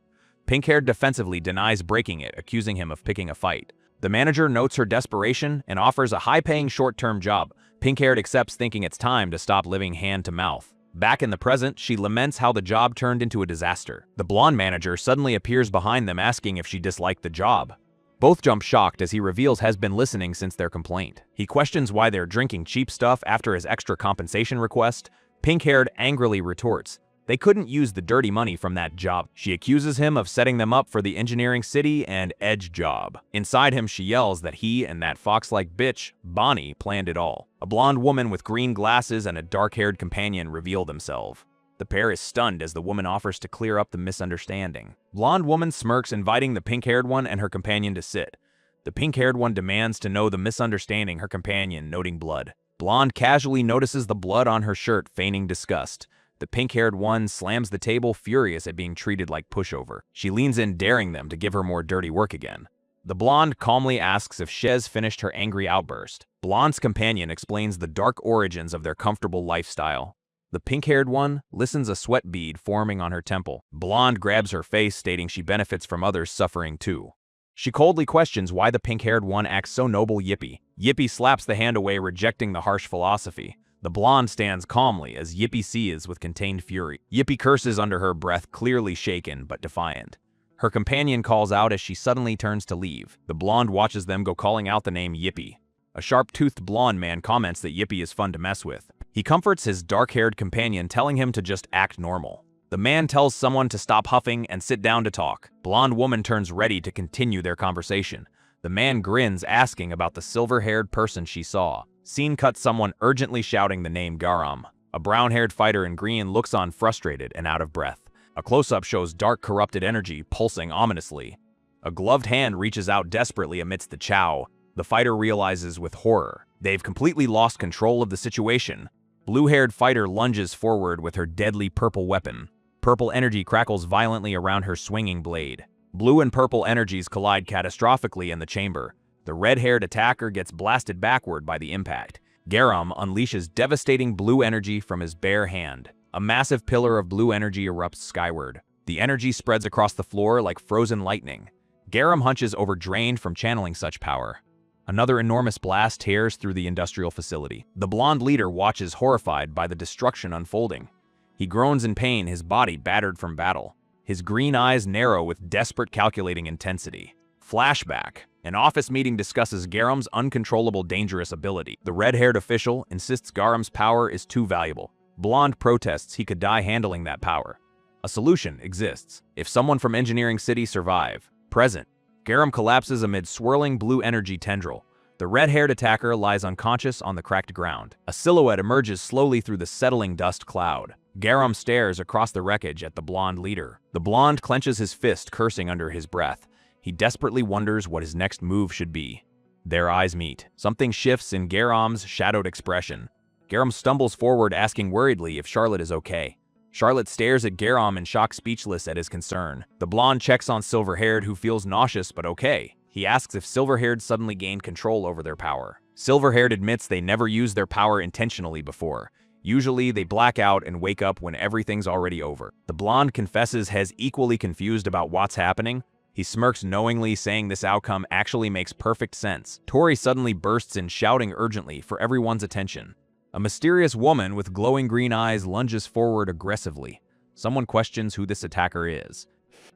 Pink-haired defensively denies breaking it, accusing him of picking a fight. The manager notes her desperation and offers a high-paying short-term job. Pink-haired accepts, thinking it's time to stop living hand-to-mouth. Back in the present, she laments how the job turned into a disaster. The blonde manager suddenly appears behind them, asking if she disliked the job. Both jump shocked as he reveals has been listening since their complaint. He questions why they're drinking cheap stuff after his extra compensation request. Pink-haired angrily retorts, they couldn't use the dirty money from that job. She accuses him of setting them up for the Engineering City and Edge job. Inside him, she yells that he and that fox-like bitch, Bonnie, planned it all. A blonde woman with green glasses and a dark-haired companion reveal themselves. The pair is stunned as the woman offers to clear up the misunderstanding. Blonde woman smirks, inviting the pink-haired one and her companion to sit. The pink-haired one demands to know the misunderstanding, her companion noting blood. Blonde casually notices the blood on her shirt, feigning disgust. The pink-haired one slams the table, furious at being treated like pushover. She leans in, daring them to give her more dirty work again. The blonde calmly asks if Shez finished her angry outburst. Blonde's companion explains the dark origins of their comfortable lifestyle. The pink-haired one listens, a sweat bead forming on her temple. Blonde grabs her face, stating she benefits from others suffering too. She coldly questions why the pink-haired one acts so noble. Yippee slaps the hand away, rejecting the harsh philosophy. The blonde stands calmly as Yippee sees with contained fury. Yippee curses under her breath, clearly shaken but defiant. Her companion calls out as she suddenly turns to leave. The blonde watches them go, calling out the name Yippee. A sharp-toothed blonde man comments that Yippee is fun to mess with. He comforts his dark-haired companion, telling him to just act normal. The man tells someone to stop huffing and sit down to talk. Blonde woman turns ready to continue their conversation. The man grins, asking about the silver-haired person she saw. Scene cuts, someone urgently shouting the name Garam. A brown-haired fighter in green looks on, frustrated and out of breath. A close-up shows dark, corrupted energy pulsing ominously. A gloved hand reaches out desperately amidst the chow. The fighter realizes with horror they've completely lost control of the situation. Blue-haired fighter lunges forward with her deadly purple weapon. Purple energy crackles violently around her swinging blade. Blue and purple energies collide catastrophically in the chamber. The red-haired attacker gets blasted backward by the impact. Garam unleashes devastating blue energy from his bare hand. A massive pillar of blue energy erupts skyward. The energy spreads across the floor like frozen lightning. Garam hunches over, drained from channeling such power. Another enormous blast tears through the industrial facility. The blonde leader watches, horrified by the destruction unfolding. He groans in pain, his body battered from battle. His green eyes narrow with desperate, calculating intensity. Flashback. An office meeting discusses Garam's uncontrollable, dangerous ability. The red-haired official insists Garam's power is too valuable. Blonde protests he could die handling that power. A solution exists. If someone from Engineering City survive. Present. Garam collapses amid swirling blue energy tendril. The red-haired attacker lies unconscious on the cracked ground. A silhouette emerges slowly through the settling dust cloud. Garam stares across the wreckage at the blonde leader. The blonde clenches his fist, cursing under his breath. He desperately wonders what his next move should be. Their eyes meet. Something shifts in Garam's shadowed expression. Garam stumbles forward, asking worriedly if Charlotte is okay. Charlotte stares at Garam in shock, speechless at his concern. The blonde checks on Silver-haired, who feels nauseous but okay. He asks if Silver-haired suddenly gained control over their power. Silver-haired admits they never used their power intentionally before. Usually, they black out and wake up when everything's already over. The blonde confesses he's equally confused about what's happening. He smirks knowingly, saying this outcome actually makes perfect sense. Tori suddenly bursts in, shouting urgently for everyone's attention. A mysterious woman with glowing green eyes lunges forward aggressively. Someone questions who this attacker is.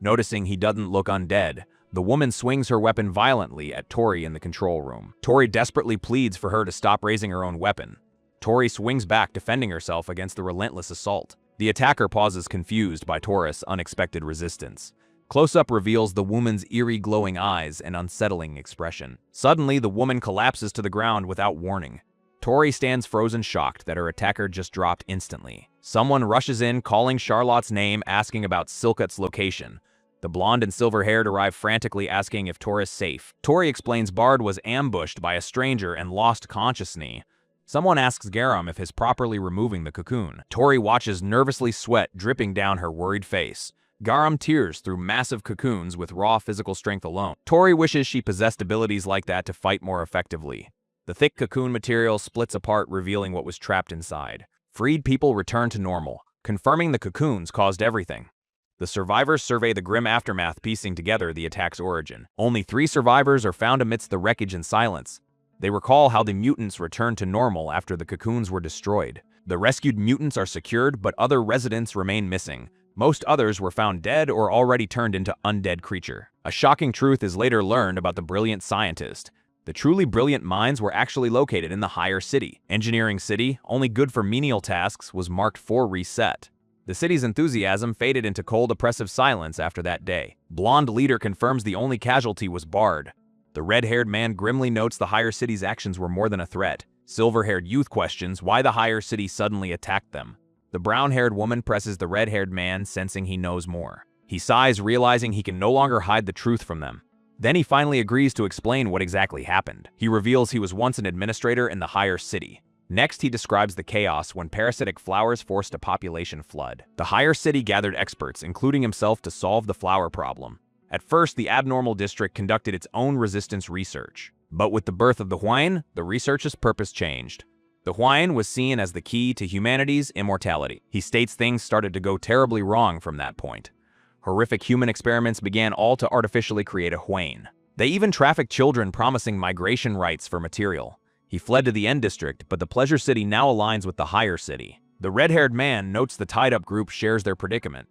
Noticing he doesn't look undead, the woman swings her weapon violently at Tori in the control room. Tori desperately pleads for her to stop raising her own weapon. Tori swings back, defending herself against the relentless assault. The attacker pauses, confused by Tori's unexpected resistance. Close-up reveals the woman's eerie glowing eyes and unsettling expression. Suddenly, the woman collapses to the ground without warning. Tori stands frozen, shocked that her attacker just dropped instantly. Someone rushes in, calling Charlotte's name, asking about Silcut's location. The blonde and silver-haired arrive frantically, asking if Tori's safe. Tori explains Bard was ambushed by a stranger and lost consciousness. Someone asks Garam if he's properly removing the cocoon. Tori watches, nervously, sweat dripping down her worried face. Garam tears through massive cocoons with raw physical strength alone. Tori wishes she possessed abilities like that to fight more effectively. The thick cocoon material splits apart, revealing what was trapped inside. Freed people return to normal, confirming the cocoons caused everything. The survivors survey the grim aftermath, piecing together the attack's origin. Only 3 survivors are found amidst the wreckage in silence. They recall how the mutants returned to normal after the cocoons were destroyed. The rescued mutants are secured, but other residents remain missing. Most others were found dead or already turned into undead creature. A shocking truth is later learned about the brilliant scientist. The truly brilliant minds were actually located in the higher city. Engineering City, only good for menial tasks, was marked for reset. The city's enthusiasm faded into cold, oppressive silence after that day. Blonde leader confirms the only casualty was Bard. The red-haired man grimly notes the higher city's actions were more than a threat. Silver-haired youth questions why the higher city suddenly attacked them. The brown-haired woman presses the red-haired man, sensing he knows more. He sighs, realizing he can no longer hide the truth from them. Then he finally agrees to explain what exactly happened. He reveals he was once an administrator in the higher city. Next, he describes the chaos when parasitic flowers forced a population flood. The higher city gathered experts, including himself, to solve the flower problem. At first, the abnormal district conducted its own resistance research. But with the birth of the Huayan, the research's purpose changed. The Huayan was seen as the key to humanity's immortality. He states things started to go terribly wrong from that point. Horrific human experiments began, all to artificially create a Huayan. They even trafficked children, promising migration rights for material. He fled to the End District, but the Pleasure City now aligns with the higher city. The red-haired man notes the tied-up group shares their predicament.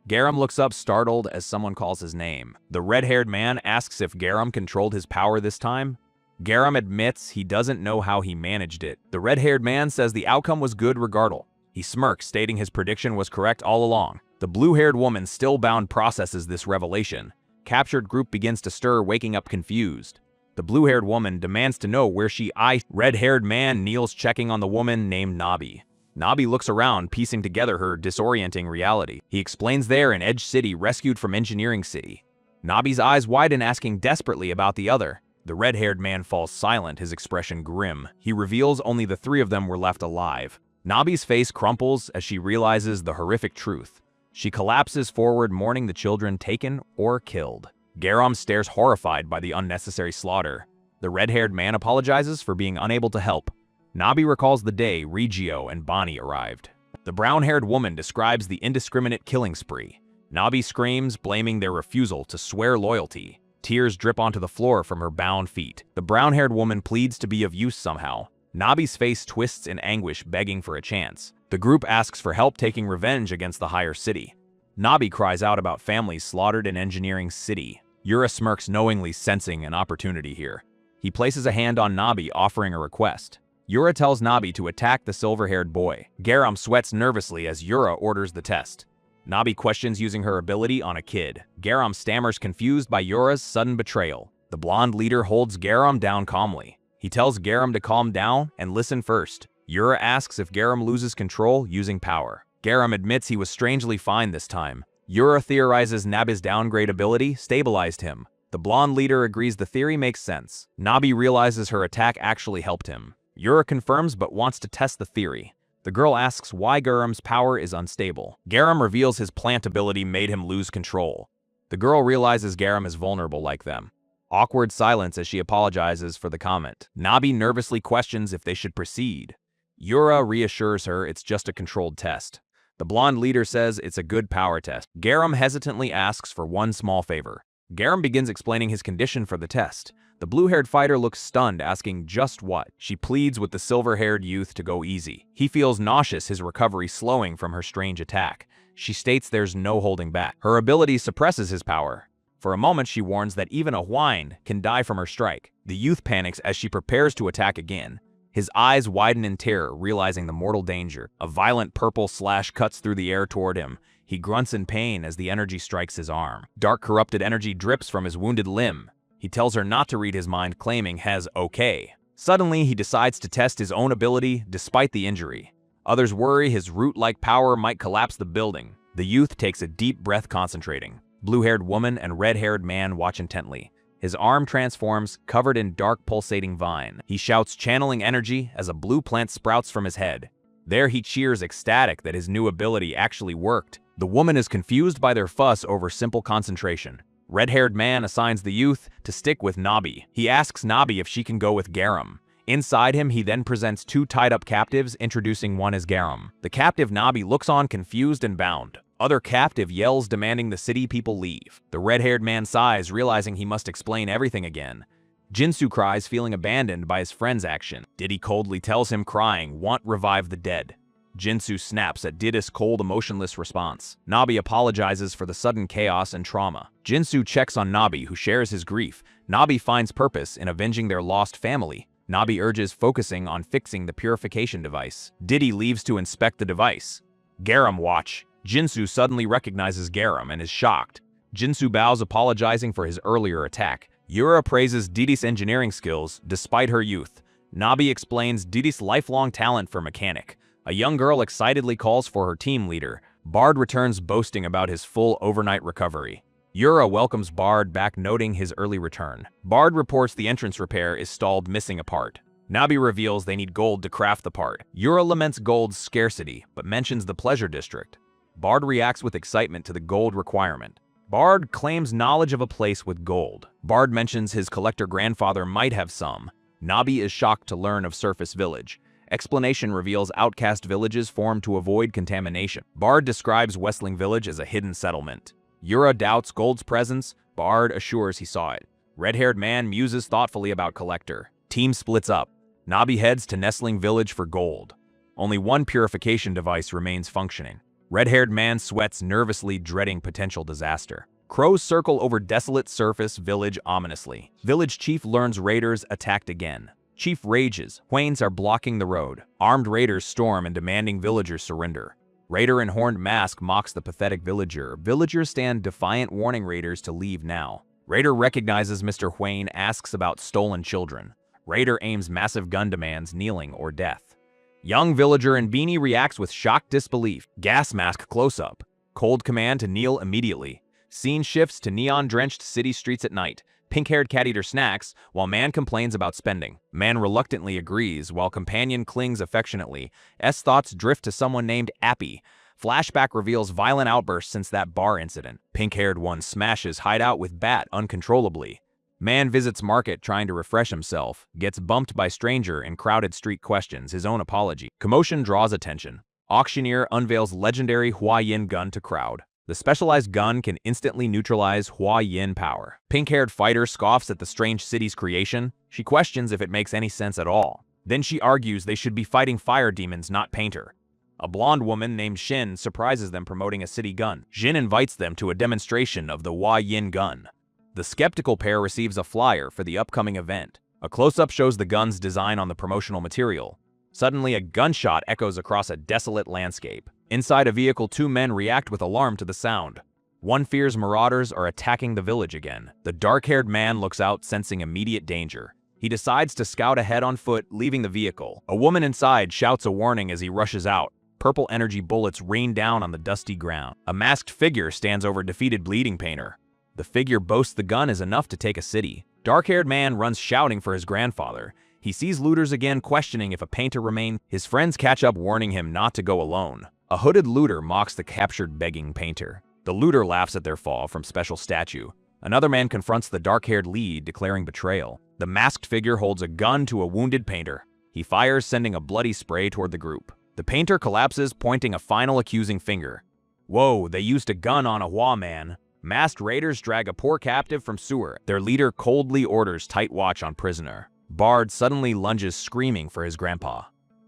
Garam looks up, startled, as someone calls his name. The red-haired man asks if Garam controlled his power this time. Garam admits he doesn't know how he managed it. The red-haired man says the outcome was good regardless. He smirks, stating his prediction was correct all along. The blue-haired woman, still bound, processes this revelation. Captured group begins to stir, waking up confused. The blue-haired woman demands to know where she is. Red-haired man kneels, checking on the woman named Nabi. Nabi looks around, piecing together her disorienting reality. He explains they're in Edge City, rescued from Engineering City. Nabi's eyes widen, asking desperately about the other. The red-haired man falls silent, his expression grim. He reveals only the 3 of them were left alive. Nabi's face crumples as she realizes the horrific truth. She collapses forward, mourning the children taken or killed. Garam stares, horrified by the unnecessary slaughter. The red-haired man apologizes for being unable to help. Nabi recalls the day Regio and Bonnie arrived. The brown-haired woman describes the indiscriminate killing spree. Nabi screams, blaming their refusal to swear loyalty. Tears drip onto the floor from her bound feet. The brown-haired woman pleads to be of use somehow. Nabi's face twists in anguish, begging for a chance. The group asks for help taking revenge against the higher city. Nabi cries out about families slaughtered in Engineering City. Yura smirks, knowingly sensing an opportunity here. He places a hand on Nabi, offering a request. Yura tells Nabi to attack the silver-haired boy. Garam sweats nervously as Yura orders the test. Nabi questions using her ability on a kid. Garam stammers, confused by Yura's sudden betrayal. The blonde leader holds Garam down calmly. He tells Garam to calm down and listen first. Yura asks if Garam loses control using power. Garam admits he was strangely fine this time. Yura theorizes Nabi's downgrade ability stabilized him. The blonde leader agrees the theory makes sense. Nabi realizes her attack actually helped him. Yura confirms but wants to test the theory. The girl asks why Garam's power is unstable. Garam reveals his plant ability made him lose control. The girl realizes Garam is vulnerable like them. Awkward silence as she apologizes for the comment. Nabi nervously questions if they should proceed. Yura reassures her it's just a controlled test. The blonde leader says it's a good power test. Garam hesitantly asks for one small favor. Garam begins explaining his condition for the test. The blue-haired fighter looks stunned, asking just what. She pleads with the silver-haired youth to go easy. He feels nauseous, his recovery slowing from her strange attack. She states there's no holding back. Her ability suppresses his power. For a moment, she warns that even a whine can die from her strike. The youth panics as she prepares to attack again. His eyes widen in terror, realizing the mortal danger. A violent purple slash cuts through the air toward him. He grunts in pain as the energy strikes his arm. Dark, corrupted energy drips from his wounded limb. He tells her not to read his mind, claiming has okay. Suddenly, he decides to test his own ability despite the injury. Others worry his root-like power might collapse the building. The youth takes a deep breath, concentrating. Blue-haired woman and red-haired man watch intently. His arm transforms, covered in dark pulsating vine. He shouts, channeling energy, as a blue plant sprouts from his head. There he cheers, ecstatic that his new ability actually worked. The woman is confused by their fuss over simple concentration. Red-haired man assigns the youth to stick with Nabi. He asks Nabi if she can go with Garam. Inside him, he then presents two tied-up captives, introducing one as Garam. The captive Nabi looks on, confused and bound. Other captive yells, demanding the city people leave. The red-haired man sighs, realizing he must explain everything again. Jinsu cries, feeling abandoned by his friend's action. Diddy coldly tells him, crying, "Want revive the dead." Jinsu snaps at Diddy's cold, emotionless response. Nabi apologizes for the sudden chaos and trauma. Jinsu checks on Nabi, who shares his grief. Nabi finds purpose in avenging their lost family. Nabi urges focusing on fixing the purification device. Diddy leaves to inspect the device. Garam watch. Jinsu suddenly recognizes Garam and is shocked. Jinsu bows, apologizing for his earlier attack. Yura praises Diddy's engineering skills despite her youth. Nabi explains Diddy's lifelong talent for mechanic. A young girl excitedly calls for her team leader. Bard returns, boasting about his full overnight recovery. Yura welcomes Bard back, noting his early return. Bard reports the entrance repair is stalled, missing a part. Nabi reveals they need gold to craft the part. Yura laments gold's scarcity, but mentions the Pleasure District. Bard reacts with excitement to the gold requirement. Bard claims knowledge of a place with gold. Bard mentions his collector grandfather might have some. Nabi is shocked to learn of Surface Village. Explanation reveals outcast villages formed to avoid contamination. Bard describes Westling Village as a hidden settlement. Yura doubts gold's presence. Bard assures he saw it. Red-haired man muses thoughtfully about collector. Team splits up. Nabi heads to Nestling Village for gold. Only one purification device remains functioning. Red-haired man sweats nervously, dreading potential disaster. Crows circle over desolate Surface Village ominously. Village chief learns raiders attacked again. Chief rages. Hwanes are blocking the road. Armed raiders storm and demanding villagers surrender. Raider in horned mask mocks the pathetic villager. Villagers stand defiant, warning raiders to leave now. Raider recognizes Mr. Hwane, asks about stolen children. Raider aims massive gun, demands kneeling or death. Young villager in beanie reacts with shocked disbelief. Gas mask close-up. Cold command to kneel immediately. Scene shifts to neon-drenched city streets at night. Pink-haired cat eater snacks, while man complains about spending. Man reluctantly agrees, while companion clings affectionately. S thoughts drift to someone named Appy. Flashback reveals violent outbursts since that bar incident. Pink-haired one smashes hideout with bat uncontrollably. Man visits market trying to refresh himself, gets bumped by stranger in crowded street questions his own apology. Commotion draws attention. Auctioneer unveils legendary Hua Yin gun to crowd. The specialized gun can instantly neutralize Hua Yin power. Pink-haired fighter scoffs at the strange city's creation. She questions if it makes any sense at all. Then she argues they should be fighting fire demons, not painter. A blonde woman named Shin surprises them promoting a city gun. Jin invites them to a demonstration of the Hua Yin gun. The skeptical pair receives a flyer for the upcoming event. A close-up shows the gun's design on the promotional material. Suddenly, a gunshot echoes across a desolate landscape. Inside a vehicle, two men react with alarm to the sound. One fears marauders are attacking the village again. The dark-haired man looks out, sensing immediate danger. He decides to scout ahead on foot, leaving the vehicle. A woman inside shouts a warning as he rushes out. Purple energy bullets rain down on the dusty ground. A masked figure stands over defeated bleeding painter. The figure boasts the gun is enough to take a city. Dark-haired man runs shouting for his grandfather. He sees looters again, questioning if a painter remains. His friends catch up, warning him not to go alone. A hooded looter mocks the captured begging painter. The looter laughs at their fall from special statue. Another man confronts the dark-haired lead, declaring betrayal. The masked figure holds a gun to a wounded painter. He fires, sending a bloody spray toward the group. The painter collapses, pointing a final accusing finger. Whoa, they used a gun on a Hua man. Masked raiders drag a poor captive from sewer. Their leader coldly orders tight watch on prisoner. Bard suddenly lunges, screaming for his grandpa.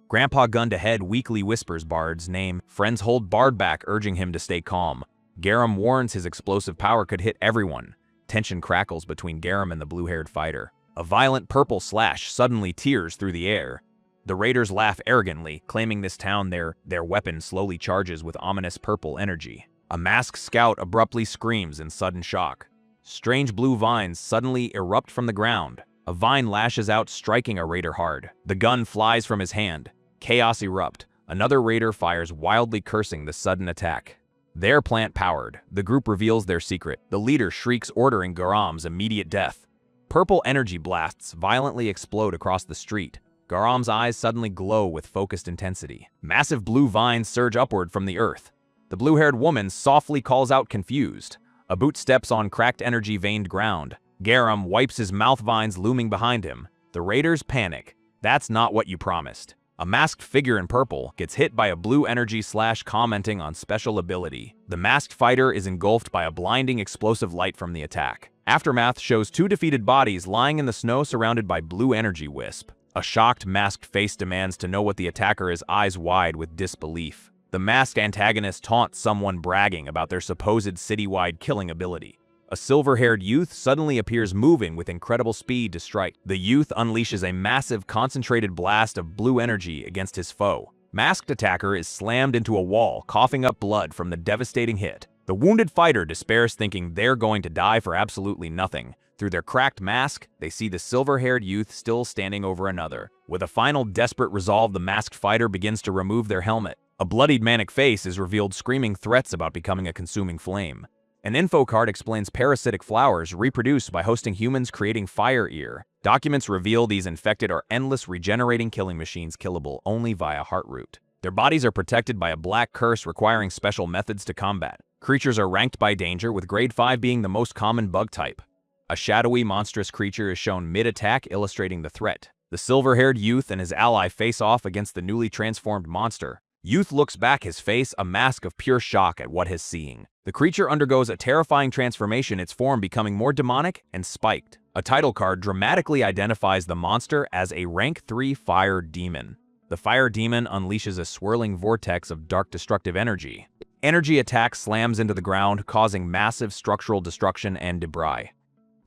Grandpa gunned ahead weakly whispers Bard's name. Friends hold Bard back, urging him to stay calm. Garam warns his explosive power could hit everyone. Tension crackles between Garam and the blue-haired fighter. A violent purple slash suddenly tears through the air. The raiders laugh arrogantly, claiming this town their weapon slowly charges with ominous purple energy. A masked scout abruptly screams in sudden shock. Strange blue vines suddenly erupt from the ground. A vine lashes out, striking a raider hard. The gun flies from his hand. Chaos erupt. Another raider fires wildly, cursing the sudden attack. They're plant-powered. The group reveals their secret. The leader shrieks, ordering Garam's immediate death. Purple energy blasts violently explode across the street. Garam's eyes suddenly glow with focused intensity. Massive blue vines surge upward from the earth. The blue-haired woman softly calls out, confused. A boot steps on cracked energy-veined ground. Garam wipes his mouth, vines looming behind him. The raiders panic. That's not what you promised. A masked figure in purple gets hit by a blue energy slash, commenting on special ability. The masked fighter is engulfed by a blinding explosive light from the attack. Aftermath shows two defeated bodies lying in the snow surrounded by blue energy wisp. A shocked masked face demands to know what the attacker is, eyes wide with disbelief. The masked antagonist taunts someone, bragging about their supposed citywide killing ability. A silver-haired youth suddenly appears, moving with incredible speed to strike. The youth unleashes a massive concentrated blast of blue energy against his foe. Masked attacker is slammed into a wall, coughing up blood from the devastating hit. The wounded fighter despairs, thinking they're going to die for absolutely nothing. Through their cracked mask, they see the silver-haired youth still standing over another. With a final desperate resolve, the masked fighter begins to remove their helmet. A bloodied manic face is revealed, screaming threats about becoming a consuming flame. An info card explains parasitic flowers reproduce by hosting humans, creating fire ear. Documents reveal these infected are endless regenerating killing machines, killable only via heart root. Their bodies are protected by a black curse, requiring special methods to combat. Creatures are ranked by danger, with grade 5 being the most common bug type. A shadowy, monstrous creature is shown mid-attack, illustrating the threat. The silver-haired youth and his ally face off against the newly transformed monster. Youth looks back, his face a mask of pure shock at what he's seeing. The creature undergoes a terrifying transformation, its form becoming more demonic and spiked. A title card dramatically identifies the monster as a rank 3 fire demon. The fire demon unleashes a swirling vortex of dark destructive energy. Energy attack slams into the ground, causing massive structural destruction and debris.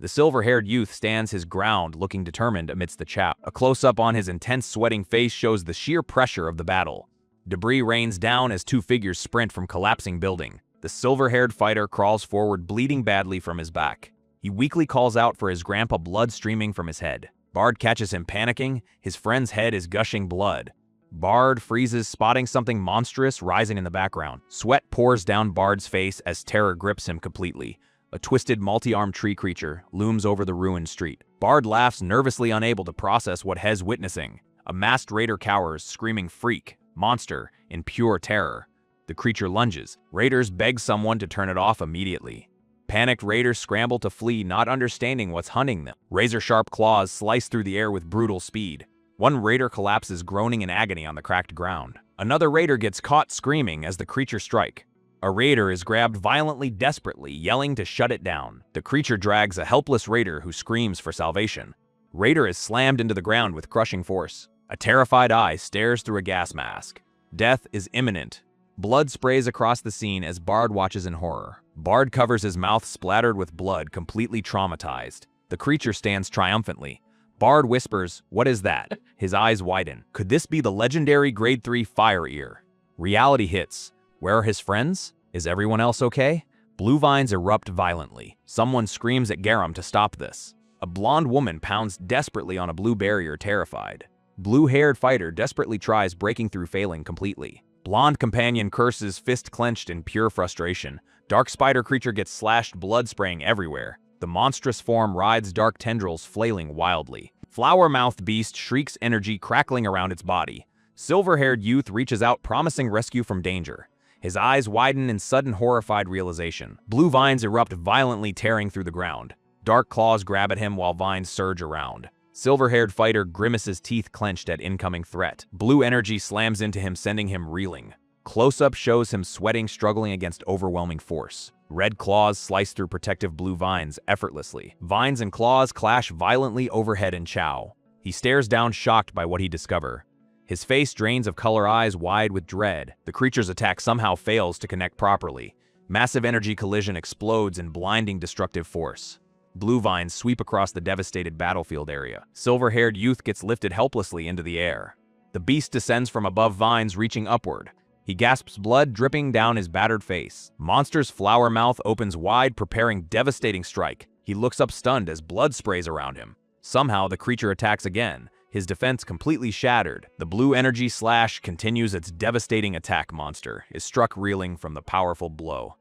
The silver-haired youth stands his ground, looking determined amidst the chaff. A close-up on his intense sweating face shows the sheer pressure of the battle. Debris rains down as two figures sprint from collapsing building. The silver-haired fighter crawls forward, bleeding badly from his back. He weakly calls out for his grandpa, blood streaming from his head. Bard catches him panicking. His friend's head is gushing blood. Bard freezes, spotting something monstrous rising in the background. Sweat pours down Bard's face as terror grips him completely. A twisted, multi-armed tree creature looms over the ruined street. Bard laughs, nervously unable to process what he's witnessing. A masked raider cowers, screaming "Freak! Monster!" in pure terror. The creature lunges. Raiders beg someone to turn it off immediately. Panicked raiders scramble to flee, not understanding what's hunting them. Razor-sharp claws slice through the air with brutal speed. One raider collapses, groaning in agony on the cracked ground. Another raider gets caught screaming as the creature strike. A raider is grabbed violently, desperately, yelling to shut it down. The creature drags a helpless raider who screams for salvation. Raider is slammed into the ground with crushing force. A terrified eye stares through a gas mask. Death is imminent. Blood sprays across the scene as Bard watches in horror. Bard covers his mouth, splattered with blood, completely traumatized. The creature stands triumphantly. Bard whispers, "What is that?" His eyes widen. Could this be the legendary Grade 3 Fire Ear? Reality hits. Where are his friends? Is everyone else okay? Blue vines erupt violently. Someone screams at Garam to stop this. A blonde woman pounds desperately on a blue barrier, terrified. Blue-haired fighter desperately tries breaking through, failing completely. Blonde companion curses, fist clenched in pure frustration. Dark spider creature gets slashed, blood spraying everywhere. The monstrous form rides dark tendrils, flailing wildly. Flower-mouthed beast shrieks, energy crackling around its body. Silver-haired youth reaches out, promising rescue from danger. His eyes widen in sudden horrified realization. Blue vines erupt violently, tearing through the ground. Dark claws grab at him while vines surge around. Silver-haired fighter grimaces, teeth clenched at incoming threat. Blue energy slams into him, sending him reeling. Close-up shows him sweating, struggling against overwhelming force. Red claws slice through protective blue vines effortlessly. Vines and claws clash violently overhead and chow. He stares down, shocked by what he discovers. His face drains of color, eyes wide with dread. The creature's attack somehow fails to connect properly. Massive energy collision explodes in blinding destructive force. Blue vines sweep across the devastated battlefield area. Silver-haired youth gets lifted helplessly into the air. The beast descends from above, vines reaching upward. He gasps, blood dripping down his battered face. Monster's flower mouth opens wide, preparing devastating strike. He looks up stunned as blood sprays around him. Somehow the creature attacks again, his defense completely shattered. The blue energy slash continues its devastating attack. Monster is struck, reeling from the powerful blow.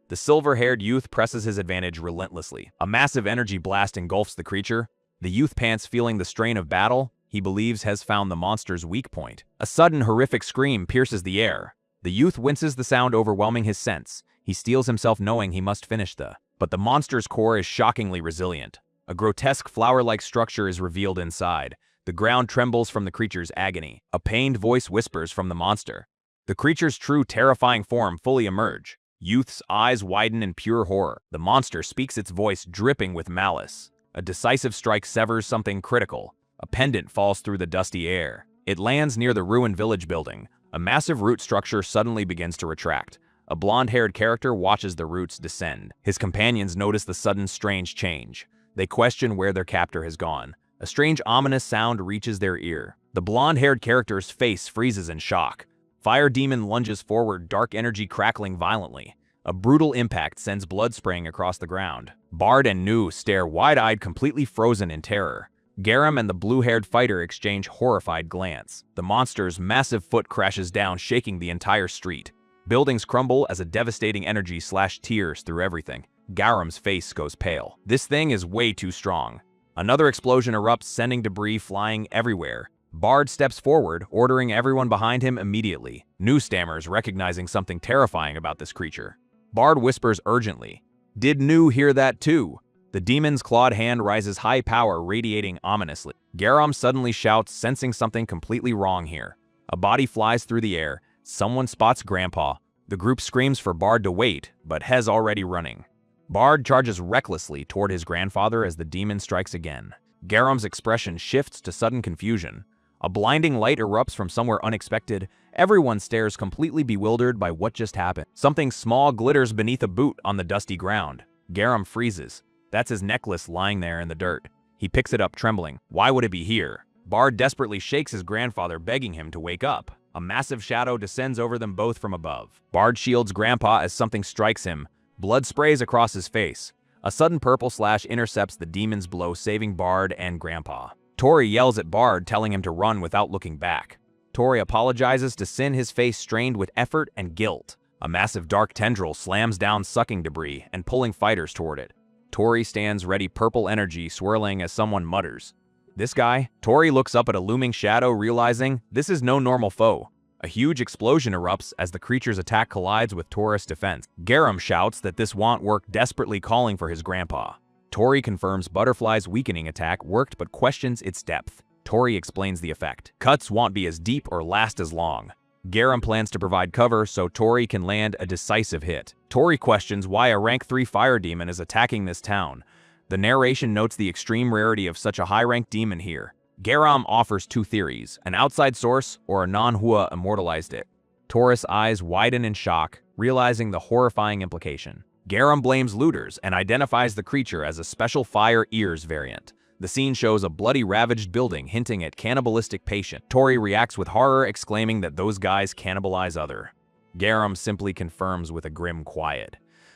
The silver-haired youth presses his advantage relentlessly. A massive energy blast engulfs the creature. The youth pants, feeling the strain of battle he believes has found the monster's weak point. A sudden horrific scream pierces the air. The youth winces, the sound overwhelming his sense. He steels himself, knowing he must finish but the monster's core is shockingly resilient. A grotesque flower-like structure is revealed inside. The ground trembles from the creature's agony. A pained voice whispers from the monster. The creature's true terrifying form fully emerge. Youth's eyes widen in pure horror. The monster speaks, its voice dripping with malice. A decisive strike severs something critical. A pendant falls through the dusty air. It lands near the ruined village building. A massive root structure suddenly begins to retract. A blonde-haired character watches the roots descend. His companions notice the sudden strange change. They question where their captor has gone. A strange, ominous sound reaches their ear. The blonde-haired character's face freezes in shock. Fire demon lunges forward, dark energy crackling violently. A brutal impact sends blood spraying across the ground. Bard and Nu stare wide-eyed, completely frozen in terror. Garam and the blue-haired fighter exchange horrified glance. The monster's massive foot crashes down, shaking the entire street. Buildings crumble as a devastating energy tears through everything. Garam's face goes pale. This thing is way too strong. Another explosion erupts, sending debris flying everywhere. Bard steps forward, ordering everyone behind him immediately. Nu stammers, recognizing something terrifying about this creature. Bard whispers urgently, "Did Nu hear that too?" The demon's clawed hand rises, high power radiating ominously. Garam suddenly shouts, sensing something completely wrong here. A body flies through the air. Someone spots Grandpa. The group screams for Bard to wait, but Hez already running. Bard charges recklessly toward his grandfather as the demon strikes again. Garam's expression shifts to sudden confusion. A blinding light erupts from somewhere unexpected. Everyone stares, completely bewildered by what just happened. Something small glitters beneath a boot on the dusty ground. Garam freezes. That's his necklace lying there in the dirt. He picks it up, trembling. Why would it be here? Bard desperately shakes his grandfather, begging him to wake up. A massive shadow descends over them both from above. Bard shields Grandpa as something strikes him. Blood sprays across his face. A sudden purple slash intercepts the demon's blow, saving Bard and Grandpa. Tori yells at Bard, telling him to run without looking back. Tori apologizes to Sin, his face strained with effort and guilt. A massive dark tendril slams down, sucking debris and pulling fighters toward it. Tori stands ready, purple energy swirling as someone mutters, "This guy?" Tori looks up at a looming shadow, realizing this is no normal foe. A huge explosion erupts as the creature's attack collides with Tori's defense. Garam shouts that this won't work, desperately calling for his grandpa. Tori confirms Butterfly's weakening attack worked but questions its depth. Tori explains the effect. Cuts won't be as deep or last as long. Garam plans to provide cover so Tori can land a decisive hit. Tori questions why a rank 3 fire demon is attacking this town. The narration notes the extreme rarity of such a high-ranked demon here. Garam offers 2 theories, an outside source or a Manhwa immortalized it. Tori's eyes widen in shock, realizing the horrifying implication. Garam blames looters and identifies the creature as a special fire ears variant. The scene shows a bloody ravaged building hinting at cannibalistic patient. Tori reacts with horror, exclaiming that those guys cannibalize other. Garam simply confirms with a grim quiet.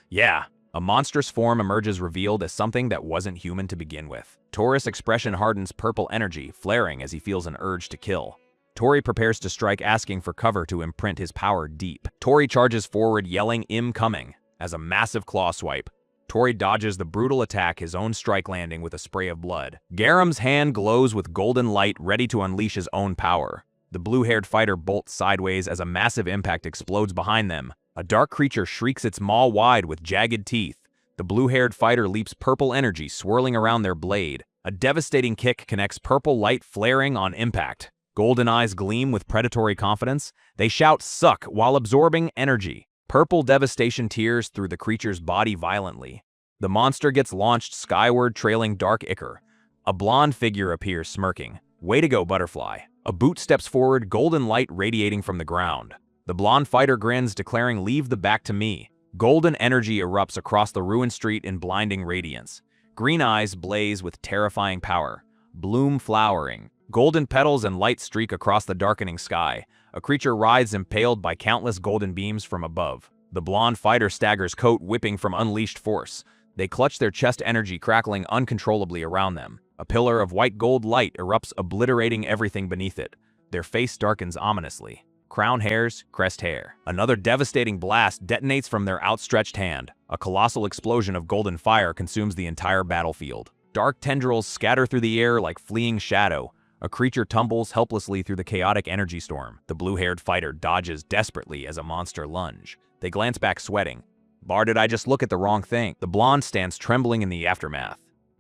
Yeah, a monstrous form emerges revealed as something that wasn't human to begin with. Tori's expression hardens purple energy, flaring as he feels an urge to kill. Tori prepares to strike, asking for cover to imprint his power deep. Tori charges forward, yelling "Incoming!" as a massive claw swipe. Tori dodges the brutal attack, his own strike landing with a spray of blood. Garam's hand glows with golden light, ready to unleash his own power. The blue-haired fighter bolts sideways as a massive impact explodes behind them. A dark creature shrieks its maw wide with jagged teeth. The blue-haired fighter leaps purple energy swirling around their blade. A devastating kick connects purple light flaring on impact. Golden eyes gleam with predatory confidence. They shout "suck" while absorbing energy. Purple devastation tears through the creature's body violently. The monster gets launched skyward, trailing dark ichor. A blonde figure appears, smirking. "Way to go, Butterfly." A boot steps forward, golden light radiating from the ground. The blonde fighter grins, declaring, "Leave the back to me." Golden energy erupts across the ruined street in blinding radiance. Green eyes blaze with terrifying power. Bloom flowering. Golden petals and light streak across the darkening sky. A creature writhes, impaled by countless golden beams from above. The blonde fighter staggers, coat whipping from unleashed force. They clutch their chest, energy crackling uncontrollably around them. A pillar of white gold light erupts, obliterating everything beneath it. Their face darkens ominously. Crown hairs, crest hair. Another devastating blast detonates from their outstretched hand. A colossal explosion of golden fire consumes the entire battlefield. Dark tendrils scatter through the air like fleeing shadow. A creature tumbles helplessly through the chaotic energy storm. The blue-haired fighter dodges desperately as a monster lunge. They glance back, sweating. "Bar, did I just look at the wrong thing?" The blonde stands trembling in the aftermath.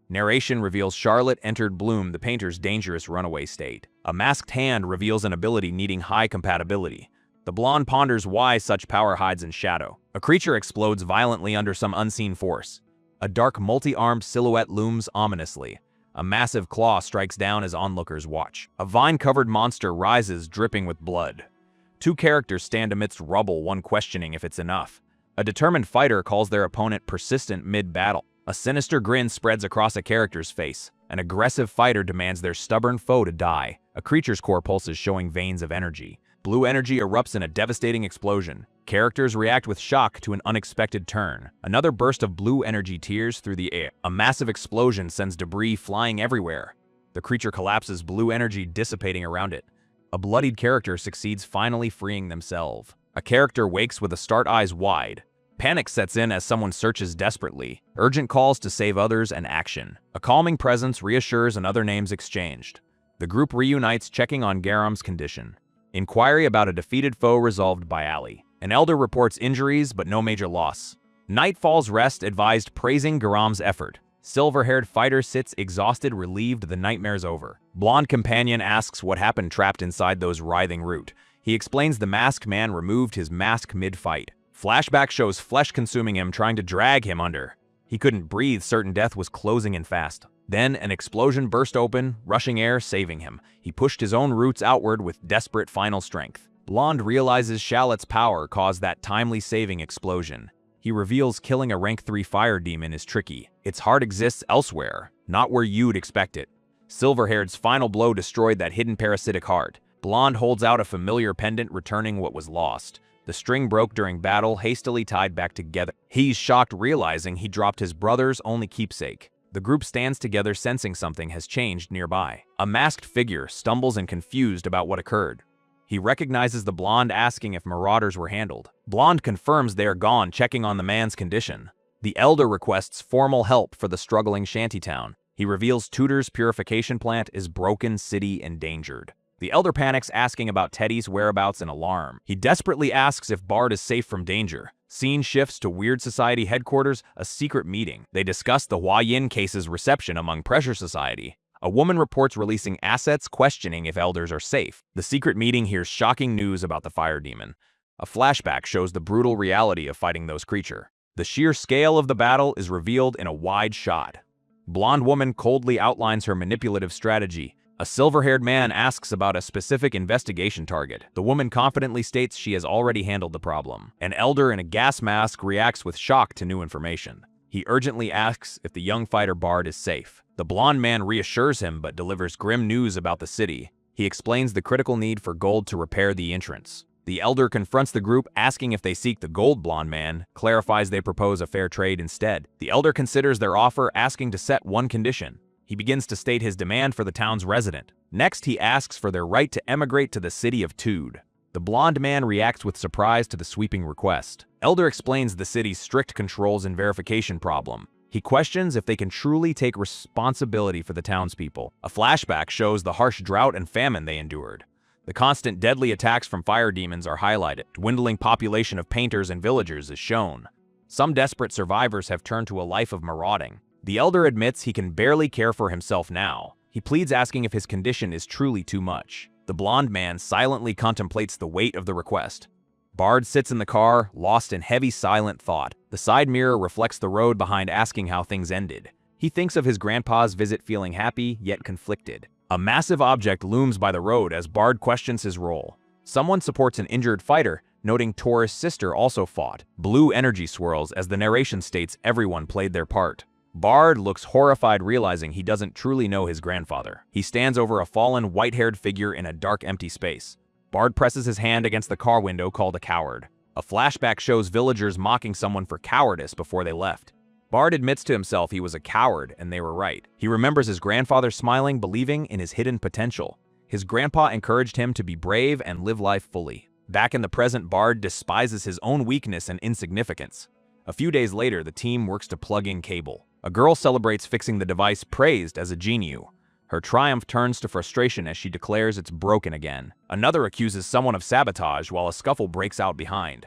Narration reveals Charlotte entered Bloom, the painter's dangerous runaway state. A masked hand reveals an ability needing high compatibility. The blonde ponders why such power hides in shadow. A creature explodes violently under some unseen force. A dark multi-armed silhouette looms ominously. A massive claw strikes down as onlookers watch. A vine-covered monster rises, dripping with blood. 2 characters stand amidst rubble, one questioning if it's enough. A determined fighter calls their opponent persistent mid-battle. A sinister grin spreads across a character's face. An aggressive fighter demands their stubborn foe to die. A creature's core pulses, showing veins of energy. Blue energy erupts in a devastating explosion. Characters react with shock to an unexpected turn. Another burst of blue energy tears through the air. A massive explosion sends debris flying everywhere. The creature collapses, blue energy dissipating around it. A bloodied character succeeds, finally freeing themselves. A character wakes with a start, eyes wide. Panic sets in as someone searches desperately. Urgent calls to save others and action. A calming presence reassures, and other names exchanged. The group reunites, checking on Garam's condition. Inquiry about a defeated foe resolved by Ali. An elder reports injuries but no major loss. Night falls, rest advised, praising Garam's effort. Silver-haired fighter sits exhausted, relieved the nightmare's over. Blonde companion asks what happened trapped inside those writhing root. He explains the masked man removed his mask mid-fight. Flashback shows flesh consuming him, trying to drag him under. He couldn't breathe, certain death was closing in fast. Then an explosion burst open, rushing air saving him. He pushed his own roots outward with desperate final strength. Blonde realizes Shallot's power caused that timely saving explosion. He reveals killing a rank 3 fire demon is tricky. Its heart exists elsewhere, not where you'd expect it. Silverhaired's final blow destroyed that hidden parasitic heart. Blonde holds out a familiar pendant, returning what was lost. The string broke during battle, hastily tied back together. He's shocked, realizing he dropped his brother's only keepsake. The group stands together, sensing something has changed nearby. A masked figure stumbles and confused about what occurred. He recognizes the blonde, asking if marauders were handled. Blonde confirms they are gone, checking on the man's condition. The elder requests formal help for the struggling shantytown. He reveals Tudor's purification plant is broken, city endangered. The elder panics, asking about Teddy's whereabouts in alarm. He desperately asks if Bard is safe from danger. Scene shifts to Weird Society headquarters, a secret meeting. They discuss the Hua Yin case's reception among Pressure Society. A woman reports releasing assets, questioning if elders are safe. The secret meeting hears shocking news about the fire demon. A flashback shows the brutal reality of fighting those creatures. The sheer scale of the battle is revealed in a wide shot. Blonde woman coldly outlines her manipulative strategy. A silver-haired man asks about a specific investigation target. The woman confidently states she has already handled the problem. An elder in a gas mask reacts with shock to new information. He urgently asks if the young fighter Bard is safe. The blonde man reassures him but delivers grim news about the city. He explains the critical need for gold to repair the entrance. The elder confronts the group, asking if they seek the gold. Blonde man clarifies they propose a fair trade instead. The elder considers their offer, asking to set one condition. He begins to state his demand for the town's resident. Next, he asks for their right to emigrate to the city of Tude. The blonde man reacts with surprise to the sweeping request. Elder explains the city's strict controls and verification problem. He questions if they can truly take responsibility for the townspeople. A flashback shows the harsh drought and famine they endured. The constant deadly attacks from fire demons are highlighted. Dwindling population of painters and villagers is shown. Some desperate survivors have turned to a life of marauding. The elder admits he can barely care for himself now. He pleads, asking if his condition is truly too much. The blonde man silently contemplates the weight of the request. Bard sits in the car, lost in heavy, silent thought. The side mirror reflects the road behind, asking how things ended. He thinks of his grandpa's visit, feeling happy, yet conflicted. A massive object looms by the road as Bard questions his role. Someone supports an injured fighter, noting Taurus' sister also fought. Blue energy swirls as the narration states everyone played their part. Bard looks horrified, realizing he doesn't truly know his grandfather. He stands over a fallen, white-haired figure in a dark, empty space. Bard presses his hand against the car window, called a coward. A flashback shows villagers mocking someone for cowardice before they left. Bard admits to himself he was a coward, and they were right. He remembers his grandfather smiling, believing in his hidden potential. His grandpa encouraged him to be brave and live life fully. Back in the present, Bard despises his own weakness and insignificance. A few days later, the team works to plug in cable. A girl celebrates fixing the device, praised as a genius. Her triumph turns to frustration as she declares it's broken again. Another accuses someone of sabotage while a scuffle breaks out behind.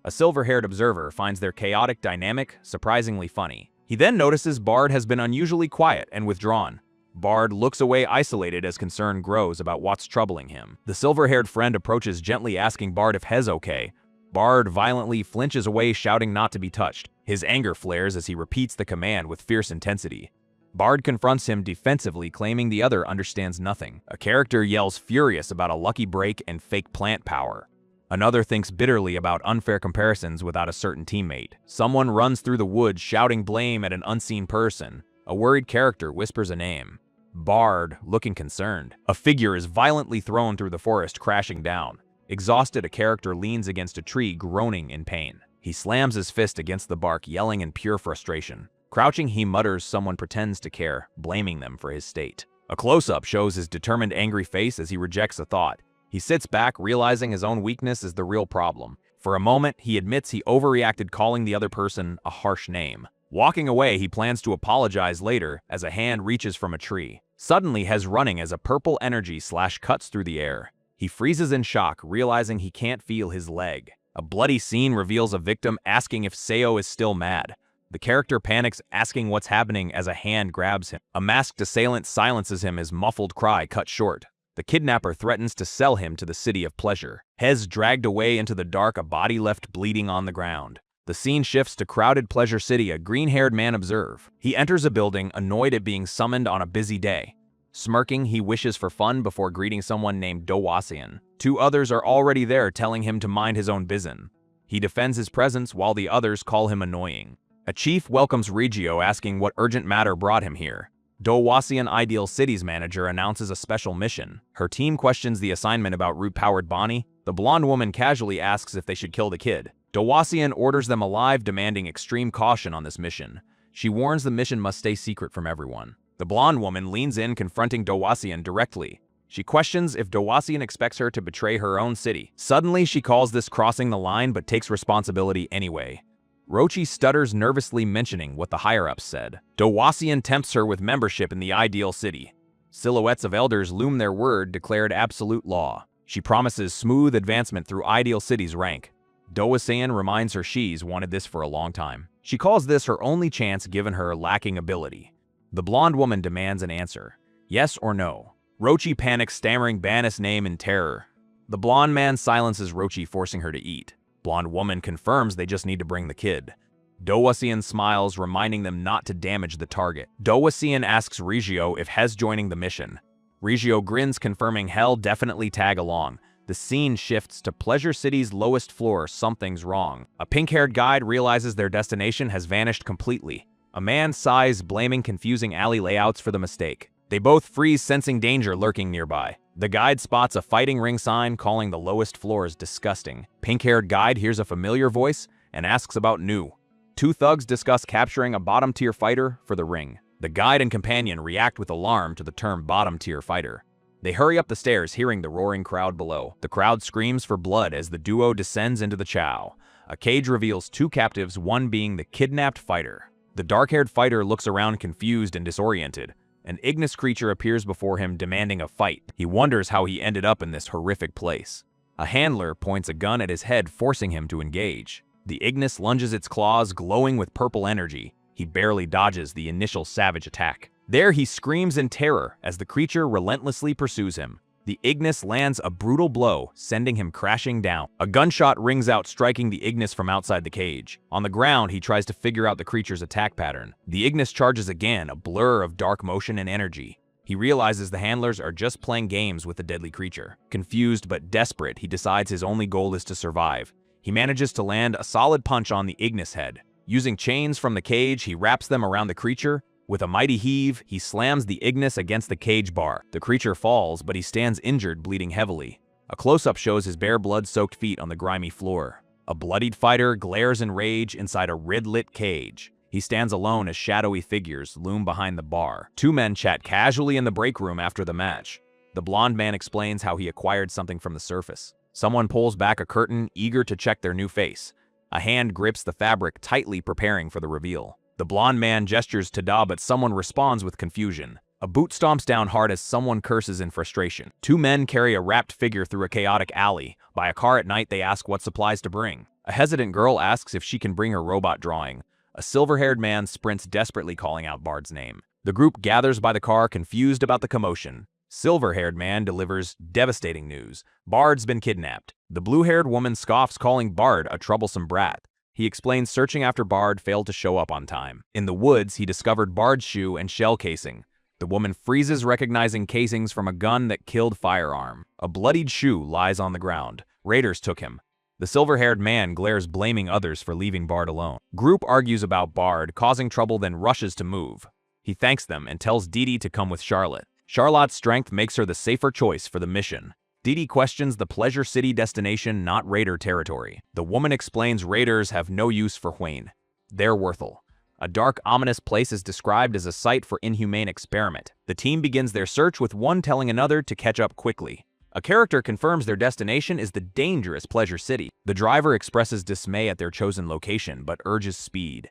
A silver-haired observer finds their chaotic dynamic surprisingly funny. He then notices Bard has been unusually quiet and withdrawn. Bard looks away, isolated, as concern grows about what's troubling him. The silver-haired friend approaches, gently asking Bard if he's okay. Bard violently flinches away, shouting not to be touched. His anger flares as he repeats the command with fierce intensity. Bard confronts him defensively, claiming the other understands nothing. A character yells furious about a lucky break and fake plant power. Another thinks bitterly about unfair comparisons without a certain teammate. Someone runs through the woods, shouting blame at an unseen person. A worried character whispers a name. Bard, looking concerned. A figure is violently thrown through the forest, crashing down. Exhausted, a character leans against a tree, groaning in pain. He slams his fist against the bark, yelling in pure frustration. Crouching, he mutters someone pretends to care, blaming them for his state. A close-up shows his determined, angry face as he rejects a thought. He sits back, realizing his own weakness is the real problem. For a moment, he admits he overreacted, calling the other person a harsh name. Walking away, he plans to apologize later as a hand reaches from a tree. Suddenly, Hez running as a purple energy slash cuts through the air. He freezes in shock, realizing he can't feel his leg. A bloody scene reveals a victim asking if Seo is still mad. The character panics, asking what's happening as a hand grabs him. A masked assailant silences him, his muffled cry cut short. The kidnapper threatens to sell him to the city of pleasure. Hez dragged away into the dark, a body left bleeding on the ground. The scene shifts to crowded Pleasure City, a green-haired man observes. He enters a building, annoyed at being summoned on a busy day. Smirking, he wishes for fun before greeting someone named Dowasian. Two others are already there, telling him to mind his own business. He defends his presence while the others call him annoying. A chief welcomes Regio, asking what urgent matter brought him here. Dowasian, Ideal City's manager, announces a special mission. Her team questions the assignment about root-powered Bonnie. The blonde woman casually asks if they should kill the kid. Dowasian orders them alive, demanding extreme caution on this mission. She warns the mission must stay secret from everyone. The blonde woman leans in, confronting Dowasian directly. She questions if Dowasian expects her to betray her own city. Suddenly, she calls this crossing the line, but takes responsibility anyway. Rochi stutters, nervously mentioning what the higher-ups said. Dowasian tempts her with membership in the Ideal City. Silhouettes of elders loom their word declared absolute law. She promises smooth advancement through ideal city's rank. Dowasean reminds her she's wanted this for a long time. She calls this her only chance given her lacking ability. The blonde woman demands an answer. Yes or no? Rochi panics, stammering Bannis' name in terror. The blonde man silences Rochi, forcing her to eat. Blonde woman confirms they just need to bring the kid. Dowasean smiles, reminding them not to damage the target. Dowasean asks Regio if Hez joining the mission. Regio grins, confirming he'll definitely tag along. The scene shifts to Pleasure City's lowest floor. Something's wrong. A pink-haired guide realizes their destination has vanished completely. A man sighs, blaming confusing alley layouts for the mistake. They both freeze, sensing danger lurking nearby. The guide spots a fighting ring sign, calling the lowest floors disgusting. Pink-haired guide hears a familiar voice and asks about New. Two thugs discuss capturing a bottom-tier fighter for the ring. The guide and companion react with alarm to the term bottom-tier fighter. They hurry up the stairs, hearing the roaring crowd below. The crowd screams for blood as the duo descends into the chow. A cage reveals two captives, one being the kidnapped fighter. The dark-haired fighter looks around confused and disoriented. An ignis creature appears before him, demanding a fight. He wonders how he ended up in this horrific place. A handler points a gun at his head, forcing him to engage. The ignis lunges its claws, glowing with purple energy. He barely dodges the initial savage attack. There he screams in terror as the creature relentlessly pursues him. The ignis lands a brutal blow, sending him crashing down. A gunshot rings out, striking the ignis from outside the cage. On the ground, he tries to figure out the creature's attack pattern. The ignis charges again, a blur of dark motion and energy. He realizes the handlers are just playing games with the deadly creature. Confused but desperate, he decides his only goal is to survive. He manages to land a solid punch on the ignis head. Using chains from the cage, he wraps them around the creature. With a mighty heave, he slams the ignis against the cage bar. The creature falls, but he stands injured, bleeding heavily. A close-up shows his bare blood-soaked feet on the grimy floor. A bloodied fighter glares in rage inside a red-lit cage. He stands alone as shadowy figures loom behind the bar. Two men chat casually in the break room after the match. The blonde man explains how he acquired something from the surface. Someone pulls back a curtain, eager to check their new face. A hand grips the fabric tightly, preparing for the reveal. The blonde man gestures to Da, but someone responds with confusion. A boot stomps down hard as someone curses in frustration. Two men carry a wrapped figure through a chaotic alley. By a car at night, they ask what supplies to bring. A hesitant girl asks if she can bring her robot drawing. A silver-haired man sprints, desperately calling out Bard's name. The group gathers by the car, confused about the commotion. Silver-haired man delivers devastating news. Bard's been kidnapped. The blue-haired woman scoffs, calling Bard a troublesome brat. He explains searching after Bard failed to show up on time. In the woods, he discovered Bard's shoe and shell casing. The woman freezes, recognizing casings from a gun that killed firearm. A bloodied shoe lies on the ground. Raiders took him. The silver-haired man glares, blaming others for leaving Bard alone. Group argues about Bard, causing trouble, then rushes to move. He thanks them and tells Dee Dee to come with Charlotte. Charlotte's strength makes her the safer choice for the mission. Dee Dee questions the Pleasure City destination, not Raider territory. The woman explains Raiders have no use for Hwayne. They're worthwhile. A dark, ominous place is described as a site for inhumane experiment. The team begins their search, with one telling another to catch up quickly. A character confirms their destination is the dangerous Pleasure City. The driver expresses dismay at their chosen location, but urges speed.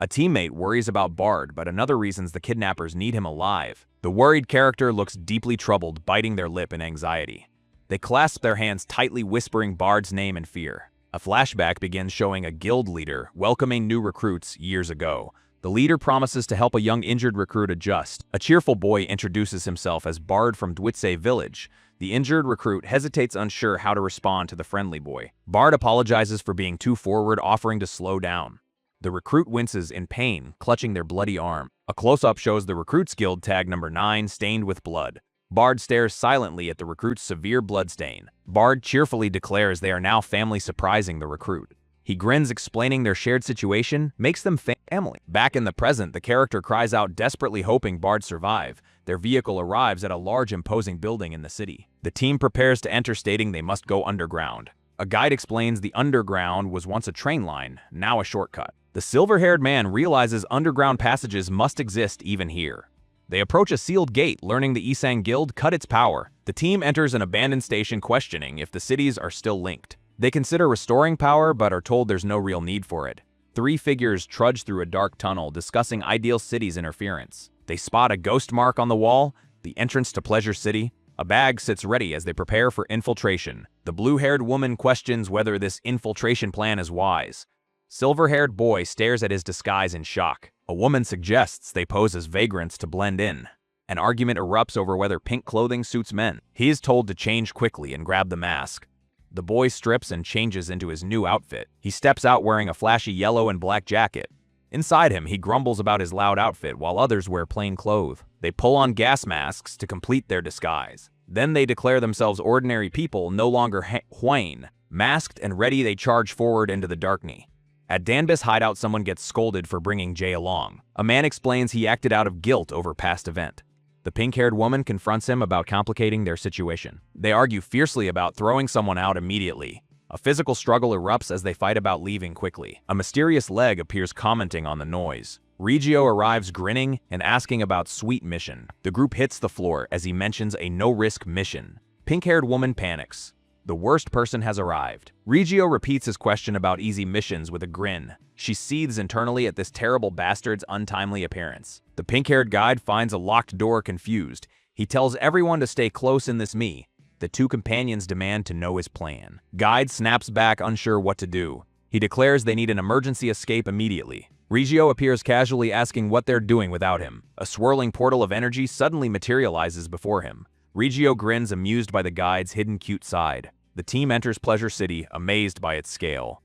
A teammate worries about Bard, but another reasons the kidnappers need him alive. The worried character looks deeply troubled, biting their lip in anxiety. They clasp their hands tightly, whispering Bard's name in fear. A flashback begins showing a guild leader welcoming new recruits years ago. The leader promises to help a young injured recruit adjust. A cheerful boy introduces himself as Bard from Dwitse village. The injured recruit hesitates, unsure how to respond to the friendly boy. Bard apologizes for being too forward, offering to slow down. The recruit winces in pain, clutching their bloody arm. A close-up shows the recruit's guild tag number 9 stained with blood. Bard stares silently at the recruit's severe bloodstain. Bard cheerfully declares they are now family, surprising the recruit. He grins, explaining their shared situation makes them family. Back in the present, the character cries out, desperately hoping Bard survive. Their vehicle arrives at a large, imposing building in the city. The team prepares to enter, stating they must go underground. A guide explains the underground was once a train line, now a shortcut. The silver-haired man realizes underground passages must exist even here. They approach a sealed gate, learning the Isang Guild cut its power. The team enters an abandoned station, questioning if the cities are still linked. They consider restoring power, but are told there's no real need for it. Three figures trudge through a dark tunnel, discussing ideal cities' interference. They spot a ghost mark on the wall, The entrance to Pleasure City. A bag sits ready as they prepare for infiltration. The blue-haired woman questions whether this infiltration plan is wise. Silver-haired boy stares at his disguise in shock. A woman suggests they pose as vagrants to blend in. An argument erupts over whether pink clothing suits men. He is told to change quickly and grab the mask. The boy strips and changes into his new outfit. He steps out wearing a flashy yellow and black jacket. Inside him, he grumbles about his loud outfit while others wear plain clothes. They pull on gas masks to complete their disguise. Then they declare themselves ordinary people, no longer Hwayne. Masked and ready, they charge forward into the darkness. At Danbus hideout, someone gets scolded for bringing Jay along. A man explains he acted out of guilt over past event. The pink-haired woman confronts him about complicating their situation. They argue fiercely about throwing someone out immediately. A physical struggle erupts as they fight about leaving quickly. A mysterious leg appears commenting on the noise. Regio arrives grinning and asking about Sweet Mission. The group hits the floor as he mentions a no-risk mission. Pink-haired woman panics. The worst person has arrived. Regio repeats his question about easy missions with a grin. She seethes internally at this terrible bastard's untimely appearance. The pink-haired guide finds a locked door confused. He tells everyone to stay close in this me. The two companions demand to know his plan. Guide snaps back, unsure what to do. He declares they need an emergency escape immediately. Regio appears casually asking what they're doing without him. A swirling portal of energy suddenly materializes before him. Regio grins, amused by the guide's hidden cute side. The team enters Pleasure City, amazed by its scale.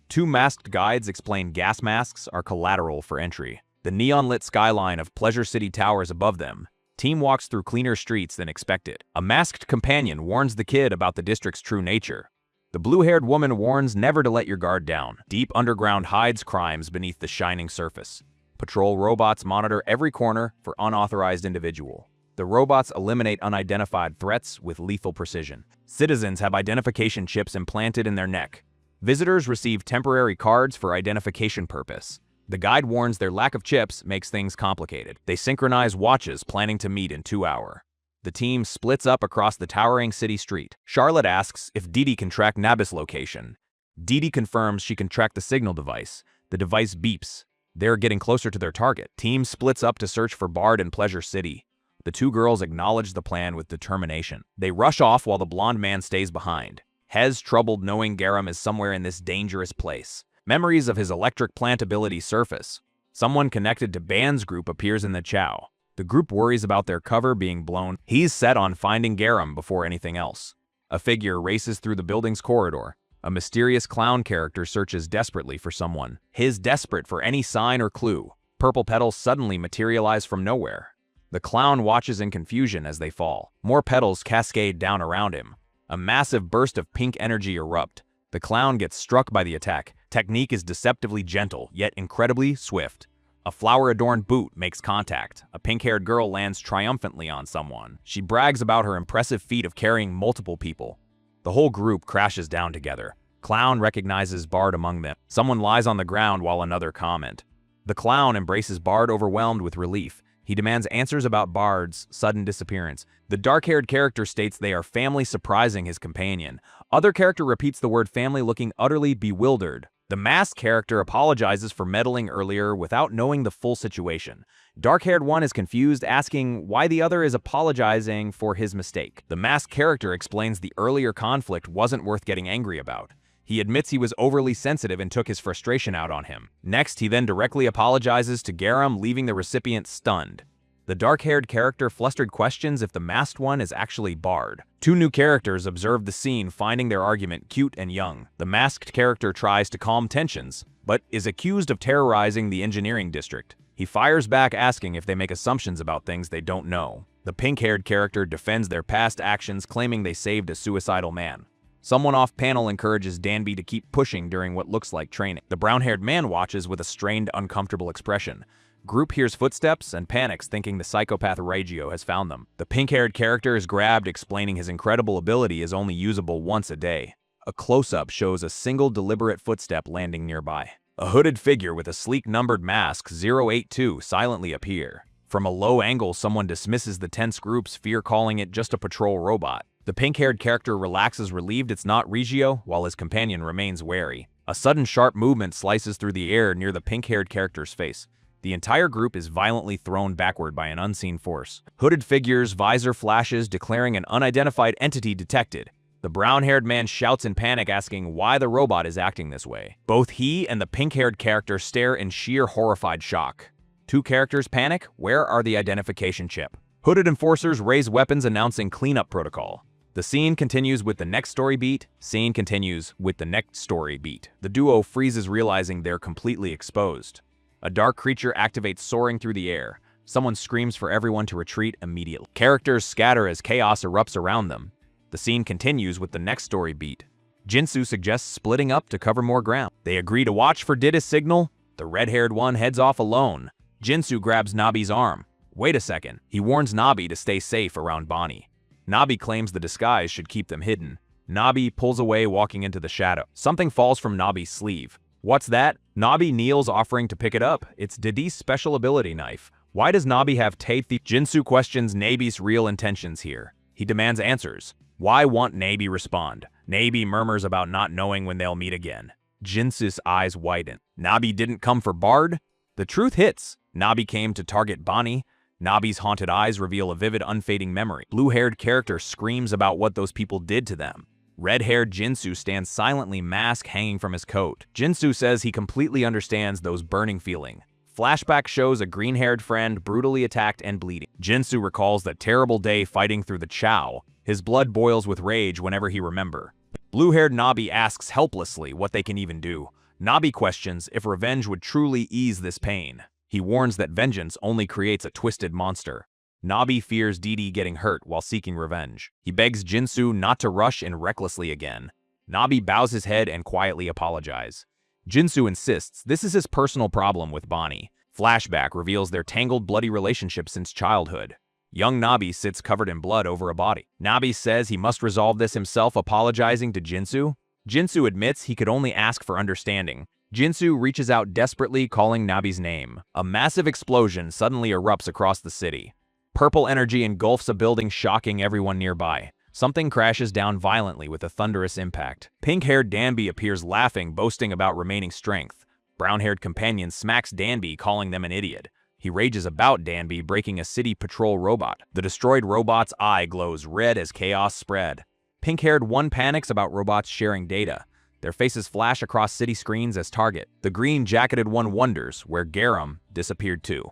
Two masked guides explain gas masks are collateral for entry. The neon-lit skyline of Pleasure City towers above them. Team walks through cleaner streets than expected. A masked companion warns the kid about the district's true nature. The blue-haired woman warns never to let your guard down. Deep underground hides crimes beneath the shining surface. Patrol robots monitor every corner for unauthorized individual. The robots eliminate unidentified threats with lethal precision. Citizens have identification chips implanted in their neck. Visitors receive temporary cards for identification purpose. The guide warns their lack of chips makes things complicated. They synchronize watches, planning to meet in 2 hours. The team splits up across the towering city street. Charlotte asks if Didi can track Nabis' location. Didi confirms she can track the signal device. The device beeps. They're getting closer to their target. Team splits up to search for Bard in Pleasure City. The two girls acknowledge the plan with determination. They rush off while the blonde man stays behind. Hez troubled knowing Garam is somewhere in this dangerous place. Memories of his electric plant ability surface. Someone connected to Ban's group appears in the chow. The group worries about their cover being blown. He's set on finding Garam before anything else. A figure races through the building's corridor. A mysterious clown character searches desperately for someone. He's desperate for any sign or clue. Purple petals suddenly materialize from nowhere. The clown watches in confusion as they fall. More petals cascade down around him. A massive burst of pink energy erupts. The clown gets struck by the attack. Technique is deceptively gentle, yet incredibly swift. A flower-adorned boot makes contact. A pink-haired girl lands triumphantly on someone. She brags about her impressive feat of carrying multiple people. The whole group crashes down together. Clown recognizes Bard among them. Someone lies on the ground while another comment. The clown embraces Bard, overwhelmed with relief. He demands answers about Bard's sudden disappearance. The dark-haired character states they are family, surprising his companion. Other character repeats the word family, looking utterly bewildered. The masked character apologizes for meddling earlier without knowing the full situation. Dark-haired one is confused, asking why the other is apologizing for his mistake. The masked character explains the earlier conflict wasn't worth getting angry about. He admits he was overly sensitive and took his frustration out on him. Next, he then directly apologizes to Garam, leaving the recipient stunned. The dark-haired character flustered questions if the masked one is actually Bard. Two new characters observe the scene, finding their argument cute and young. The masked character tries to calm tensions, but is accused of terrorizing the engineering district. He fires back, asking if they make assumptions about things they don't know. The pink-haired character defends their past actions, claiming they saved a suicidal man. Someone off-panel encourages Danby to keep pushing during what looks like training. The brown-haired man watches with a strained, uncomfortable expression. Group hears footsteps and panics, thinking the psychopath Regio has found them. The pink-haired character is grabbed, explaining his incredible ability is only usable once a day. A close-up shows a single deliberate footstep landing nearby. A hooded figure with a sleek numbered mask, 082, silently appear. From a low angle, someone dismisses the tense group's fear, calling it just a patrol robot. The pink-haired character relaxes, relieved it's not Regio, while his companion remains wary. A sudden sharp movement slices through the air near the pink-haired character's face. The entire group is violently thrown backward by an unseen force. Hooded figures, visor flashes, declaring an unidentified entity detected. The brown-haired man shouts in panic, asking why the robot is acting this way. Both he and the pink-haired character stare in sheer horrified shock. Two characters panic. Where are the identification chip? Hooded enforcers raise weapons, announcing cleanup protocol. The scene continues with the next story beat. Scene continues with the next story beat. The duo freezes, realizing they're completely exposed. A dark creature activates, soaring through the air. Someone screams for everyone to retreat immediately. Characters scatter as chaos erupts around them. The scene continues with the next story beat. Jinsu suggests splitting up to cover more ground. They agree to watch for Dida's signal. The red-haired one heads off alone. Jinsu grabs Nabi's arm. Wait a second. He warns Nabi to stay safe around Bonnie. Nabi claims the disguise should keep them hidden. Nabi pulls away, walking into the shadow. Something falls from Nabi's sleeve. What's that? Nabi kneels, offering to pick it up. It's Didi's special ability knife. Why does Nabi have teeth? Jinsu questions Nabi's real intentions here. He demands answers. Why won't Nabi respond? Nabi murmurs about not knowing when they'll meet again. Jinsu's eyes widen. Nabi didn't come for Bard? The truth hits. Nabi came to target Bonnie. Nabi's haunted eyes reveal a vivid, unfading memory. Blue-haired character screams about what those people did to them. Red-haired Jinsu stands silently, mask hanging from his coat. Jinsu says he completely understands those burning feelings. Flashback shows a green-haired friend brutally attacked and bleeding. Jinsu recalls that terrible day fighting through the Chow. His blood boils with rage whenever he remembers. Blue-haired Nabi asks helplessly what they can even do. Nabi questions if revenge would truly ease this pain. He warns that vengeance only creates a twisted monster. Nabi fears Didi getting hurt while seeking revenge. He begs Jinsu not to rush in recklessly again. Nabi bows his head and quietly apologizes. Jinsu insists this is his personal problem with Bonnie. Flashback reveals their tangled, bloody relationship since childhood. Young Nabi sits covered in blood over a body. Nabi says he must resolve this himself, apologizing to Jinsu. Jinsu admits he could only ask for understanding. Jinsu reaches out desperately, calling Nabi's name. A massive explosion suddenly erupts across the city. Purple energy engulfs a building, shocking everyone nearby. Something crashes down violently with a thunderous impact. Pink-haired Danby appears laughing, boasting about remaining strength. Brown-haired companion smacks Danby, calling them an idiot. He rages about Danby breaking a city patrol robot. The destroyed robot's eye glows red as chaos spread. Pink-haired one panics about robots sharing data. Their faces flash across city screens as target. The green-jacketed one wonders where Garam disappeared too.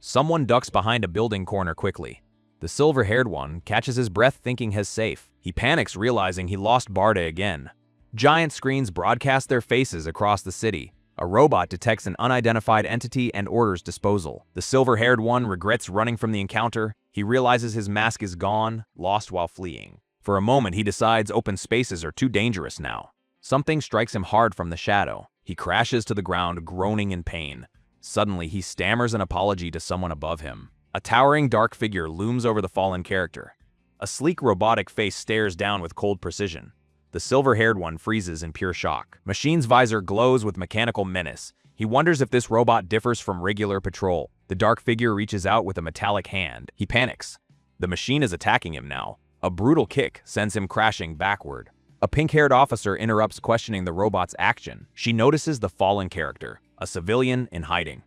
Someone ducks behind a building corner quickly. The silver-haired one catches his breath, thinking he's safe. He panics, realizing he lost Barda again. Giant screens broadcast their faces across the city. A robot detects an unidentified entity and orders disposal. The silver-haired one regrets running from the encounter. He realizes his mask is gone, lost while fleeing. For a moment, he decides open spaces are too dangerous now. Something strikes him hard from the shadow. He crashes to the ground, groaning in pain. Suddenly, he stammers an apology to someone above him. A towering dark figure looms over the fallen character. A sleek robotic face stares down with cold precision. The silver-haired one freezes in pure shock. Machine's visor glows with mechanical menace. He wonders if this robot differs from regular patrol. The dark figure reaches out with a metallic hand. He panics. The machine is attacking him now. A brutal kick sends him crashing backward. A pink-haired officer interrupts, questioning the robot's action. She notices the fallen character, a civilian in hiding.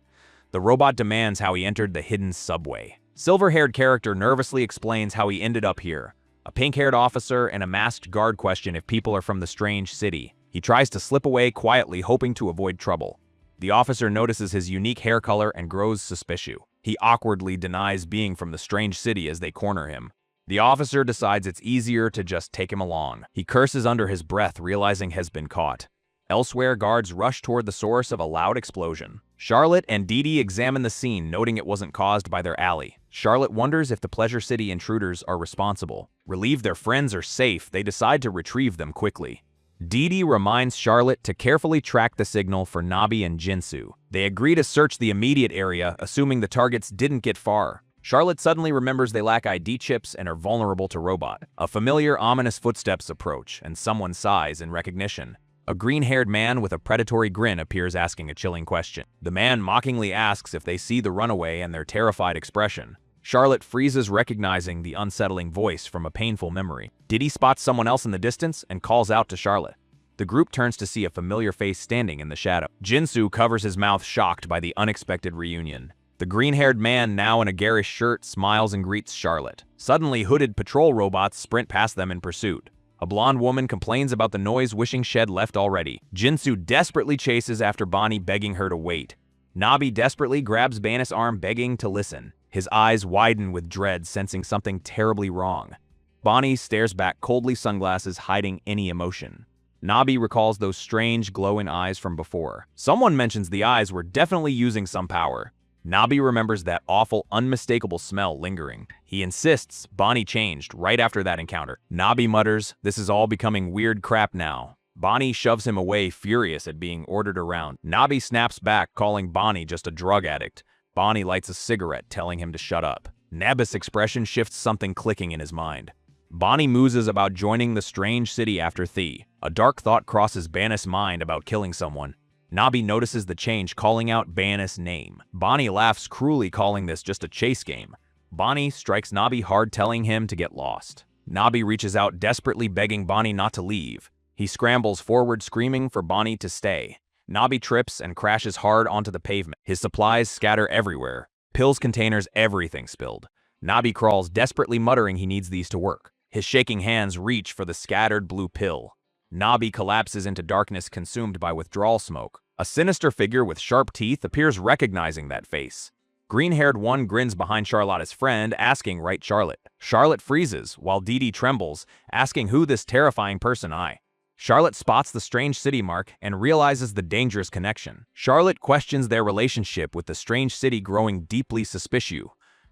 The robot demands how he entered the hidden subway. Silver-haired character nervously explains how he ended up here. A pink-haired officer and a masked guard question if people are from the strange city. He tries to slip away quietly, hoping to avoid trouble. The officer notices his unique hair color and grows suspicious. He awkwardly denies being from the strange city as they corner him. The officer decides it's easier to just take him along. He curses under his breath, realizing has been caught. Elsewhere, guards rush toward the source of a loud explosion. Charlotte and Didi examine the scene, noting it wasn't caused by their ally. Charlotte wonders if the Pleasure City intruders are responsible. Relieved their friends are safe, they decide to retrieve them quickly. Didi reminds Charlotte to carefully track the signal for Nabi and Jinsu. They agree to search the immediate area, assuming the targets didn't get far. Charlotte suddenly remembers they lack ID chips and are vulnerable to robot. A familiar, ominous footsteps approach, and someone sighs in recognition. A green-haired man with a predatory grin appears, asking a chilling question. The man mockingly asks if they see the runaway and their terrified expression. Charlotte freezes, recognizing the unsettling voice from a painful memory. Didi spots someone else in the distance and calls out to Charlotte. The group turns to see a familiar face standing in the shadow. Jinsu covers his mouth, shocked by the unexpected reunion. The green-haired man, now in a garish shirt, smiles and greets Charlotte. Suddenly, hooded patrol robots sprint past them in pursuit. A blonde woman complains about the noise, wishing Shed left already. Jinsu desperately chases after Bonnie, begging her to wait. Nabi desperately grabs Bannis' arm, begging to listen. His eyes widen with dread, sensing something terribly wrong. Bonnie stares back coldly, sunglasses hiding any emotion. Nabi recalls those strange, glowing eyes from before. Someone mentions the eyes were definitely using some power. Nabi remembers that awful, unmistakable smell lingering. He insists Bonnie changed right after that encounter. Nabi mutters, "This is all becoming weird crap now." Bonnie shoves him away, furious at being ordered around. Nabi snaps back, calling Bonnie just a drug addict. Bonnie lights a cigarette, telling him to shut up. Nabis' expression shifts, something clicking in his mind. Bonnie muses about joining the strange city after Thea. A dark thought crosses Bannis' mind about killing someone. Nabi notices the change, calling out Bannis' name. Bonnie laughs cruelly, calling this just a chase game. Bonnie strikes Nabi hard, telling him to get lost. Nabi reaches out, desperately begging Bonnie not to leave. He scrambles forward, screaming for Bonnie to stay. Nabi trips and crashes hard onto the pavement. His supplies scatter everywhere. Pills, containers, everything spilled. Nabi crawls, desperately muttering he needs these to work. His shaking hands reach for the scattered blue pill. Nabi collapses into darkness, consumed by withdrawal smoke. A sinister figure with sharp teeth appears, recognizing that face. Green-haired one grins behind Charlotte's friend, asking, "Right, Charlotte?" Charlotte freezes, while Didi trembles, asking who this terrifying person I. Charlotte spots the strange city mark and realizes the dangerous connection. Charlotte questions their relationship, with the strange city growing deeply suspicious.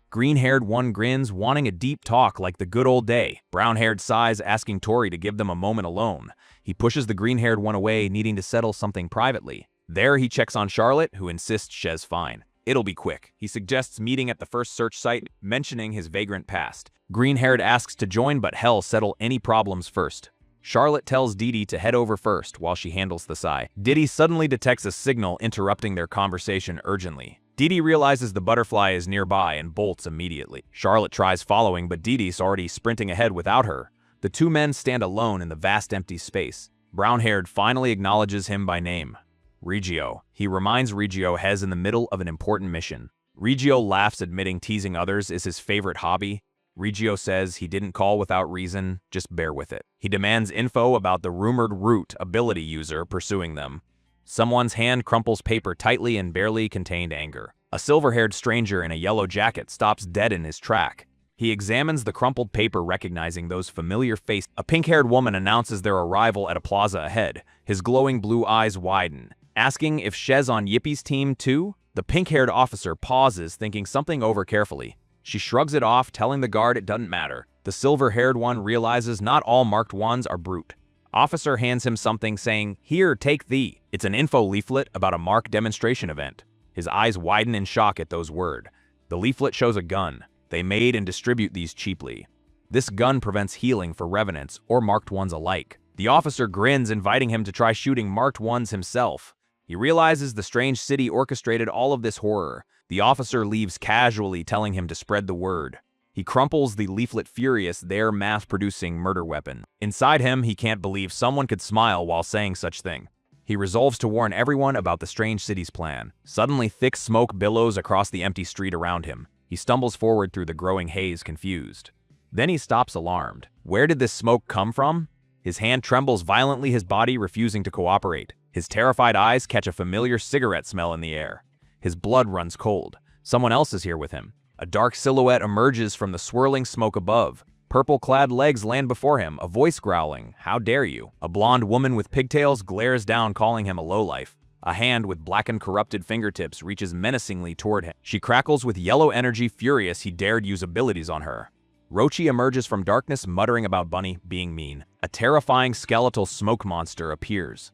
Green-haired one grins, wanting a deep talk like the good old day. Brown-haired sighs, asking Tori to give them a moment alone. He pushes the green-haired one away, needing to settle something privately. There he checks on Charlotte, who insists Shez's fine. It'll be quick. He suggests meeting at the first search site, mentioning his vagrant past. Green-haired asks to join, but hell settle any problems first. Charlotte tells Didi to head over first while she handles the sigh. Didi suddenly detects a signal interrupting their conversation urgently. Didi realizes the butterfly is nearby and bolts immediately. Charlotte tries following, but Didi's already sprinting ahead without her. The two men stand alone in the vast empty space. Brown-haired finally acknowledges him by name. Regio. He reminds Regio Hez in the middle of an important mission. Regio laughs, admitting teasing others is his favorite hobby. Regio says he didn't call without reason, just bear with it. He demands info about the rumored root ability user pursuing them. Someone's hand crumples paper tightly in barely contained anger. A silver-haired stranger in a yellow jacket stops dead in his track. He examines the crumpled paper, recognizing those familiar faces. A pink-haired woman announces their arrival at a plaza ahead. His glowing blue eyes widen, asking if Shez on Yippie's team too? The pink-haired officer pauses, thinking something over carefully. She shrugs it off, telling the guard it doesn't matter. The silver-haired one realizes not all marked ones are brute. Officer hands him something, saying, "Here, take thee." It's an info leaflet about a mark demonstration event. His eyes widen in shock at those words. The leaflet shows a gun. They made and distribute these cheaply. This gun prevents healing for revenants or marked ones alike. The officer grins, inviting him to try shooting marked ones himself. He realizes the strange city orchestrated all of this horror. The officer leaves casually, telling him to spread the word. He crumples the leaflet, furious, their mass-producing murder weapon. Inside him, he can't believe someone could smile while saying such thing. He resolves to warn everyone about the strange city's plan. Suddenly, thick smoke billows across the empty street around him. He stumbles forward through the growing haze, confused. Then he stops, alarmed. Where did this smoke come from? His hand trembles violently, his body refusing to cooperate. His terrified eyes catch a familiar cigarette smell in the air. His blood runs cold. Someone else is here with him. A dark silhouette emerges from the swirling smoke above. Purple-clad legs land before him, a voice growling, "How dare you?" A blonde woman with pigtails glares down, calling him a lowlife. A hand with blackened, corrupted fingertips reaches menacingly toward him. She crackles with yellow energy, furious he dared use abilities on her. Rochi emerges from darkness, muttering about Bunny being mean. A terrifying skeletal smoke monster appears.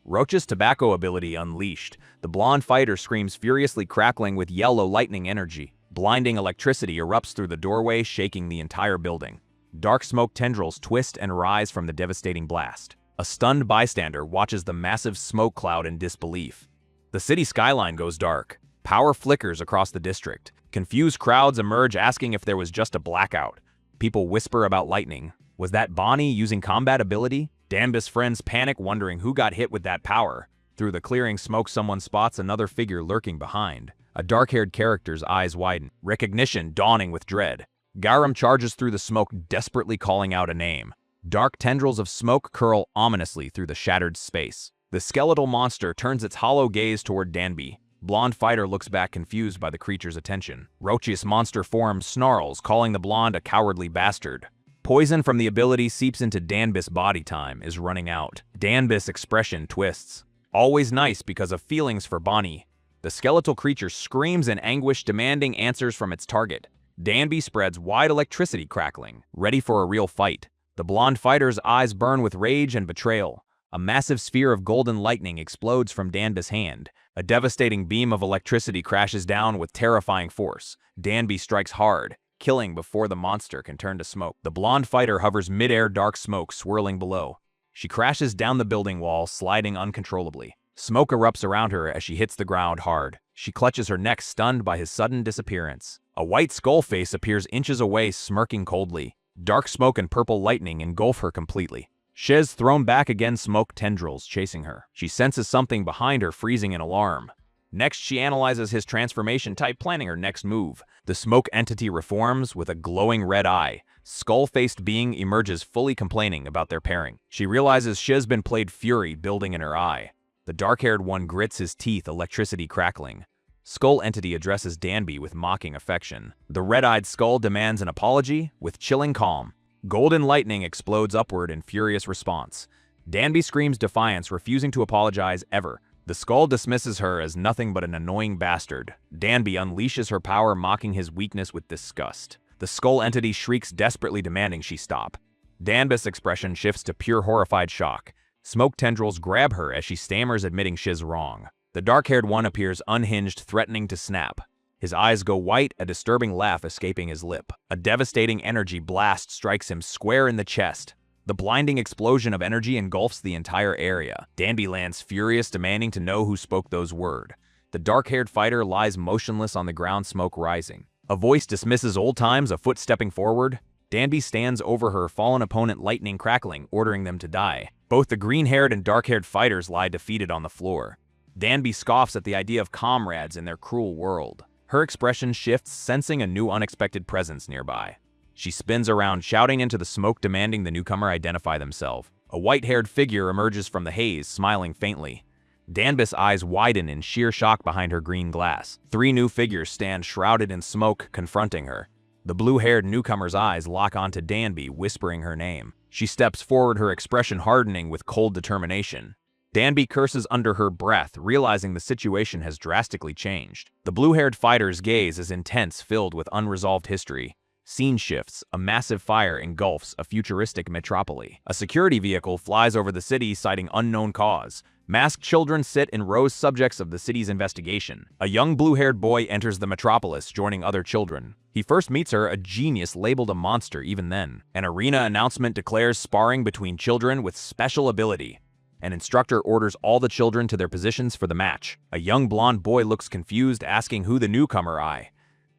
Roach's tobacco ability unleashed. The blonde fighter screams furiously, crackling with yellow lightning energy. Blinding electricity erupts through the doorway, shaking the entire building. Dark smoke tendrils twist and rise from the devastating blast. A stunned bystander watches the massive smoke cloud in disbelief. The city skyline goes dark. Power flickers across the district. Confused crowds emerge, asking if there was just a blackout. People whisper about lightning. Was that Bonnie using combat ability? Danbus' friends panic, wondering who got hit with that power. Through the clearing smoke, someone spots another figure lurking behind. A dark-haired character's eyes widen, recognition dawning with dread. Garam charges through the smoke, desperately calling out a name. Dark tendrils of smoke curl ominously through the shattered space. The skeletal monster turns its hollow gaze toward Danby. Blonde fighter looks back, confused by the creature's attention. Roachious monster form snarls, calling the blonde a cowardly bastard. Poison from the ability seeps into Danbus' body. Time is running out. Danbus' expression twists. Always nice because of feelings for Bonnie. The skeletal creature screams in anguish, demanding answers from its target. Danby spreads wide, electricity crackling, ready for a real fight. The blonde fighter's eyes burn with rage and betrayal. A massive sphere of golden lightning explodes from Danby's hand. A devastating beam of electricity crashes down with terrifying force. Danby strikes hard, killing before the monster can turn to smoke. The blonde fighter hovers mid-air, dark smoke swirling below. She crashes down the building wall, sliding uncontrollably. Smoke erupts around her as she hits the ground hard. She clutches her neck, stunned by his sudden disappearance. A white skull face appears inches away, smirking coldly. Dark smoke and purple lightning engulf her completely. Shiz thrown back again, smoke tendrils chasing her. She senses something behind her, freezing in alarm. Next, she analyzes his transformation type, planning her next move. The smoke entity reforms with a glowing red eye. Skull-faced being emerges, fully complaining about their pairing. She realizes Shiz been played, fury building in her eye. The dark-haired one grits his teeth, electricity crackling. Skull entity addresses Danby with mocking affection. The red-eyed skull demands an apology with chilling calm. Golden lightning explodes upward in furious response. Danby screams defiance, refusing to apologize ever. The skull dismisses her as nothing but an annoying bastard. Danby unleashes her power, mocking his weakness with disgust. The skull entity shrieks, desperately demanding she stop. Danby's expression shifts to pure horrified shock. Smoke tendrils grab her as she stammers, admitting she's wrong. The dark-haired one appears unhinged, threatening to snap. His eyes go white, a disturbing laugh escaping his lip. A devastating energy blast strikes him square in the chest. The blinding explosion of energy engulfs the entire area. Danby lands furious, demanding to know who spoke those words. The dark-haired fighter lies motionless on the ground, smoke rising. A voice dismisses old times, a foot stepping forward. Danby stands over her fallen opponent, lightning crackling, ordering them to die. Both the green-haired and dark-haired fighters lie defeated on the floor. Danby scoffs at the idea of comrades in their cruel world. Her expression shifts, sensing a new unexpected presence nearby. She spins around, shouting into the smoke, demanding the newcomer identify themselves. A white-haired figure emerges from the haze, smiling faintly. Danby's eyes widen in sheer shock behind her green glass. Three new figures stand shrouded in smoke, confronting her. The blue-haired newcomer's eyes lock onto Danby, whispering her name. She steps forward, her expression hardening with cold determination. Danby curses under her breath, realizing the situation has drastically changed. The blue-haired fighter's gaze is intense, filled with unresolved history. Scene shifts. A massive fire engulfs a futuristic metropolis. A security vehicle flies over the city, citing unknown cause. Masked children sit in rows, subjects of the city's investigation. A young blue-haired boy enters the metropolis, joining other children. He first meets her, a genius labeled a monster even then. An arena announcement declares sparring between children with special ability. An instructor orders all the children to their positions for the match. A young blonde boy looks confused, asking who the newcomer is.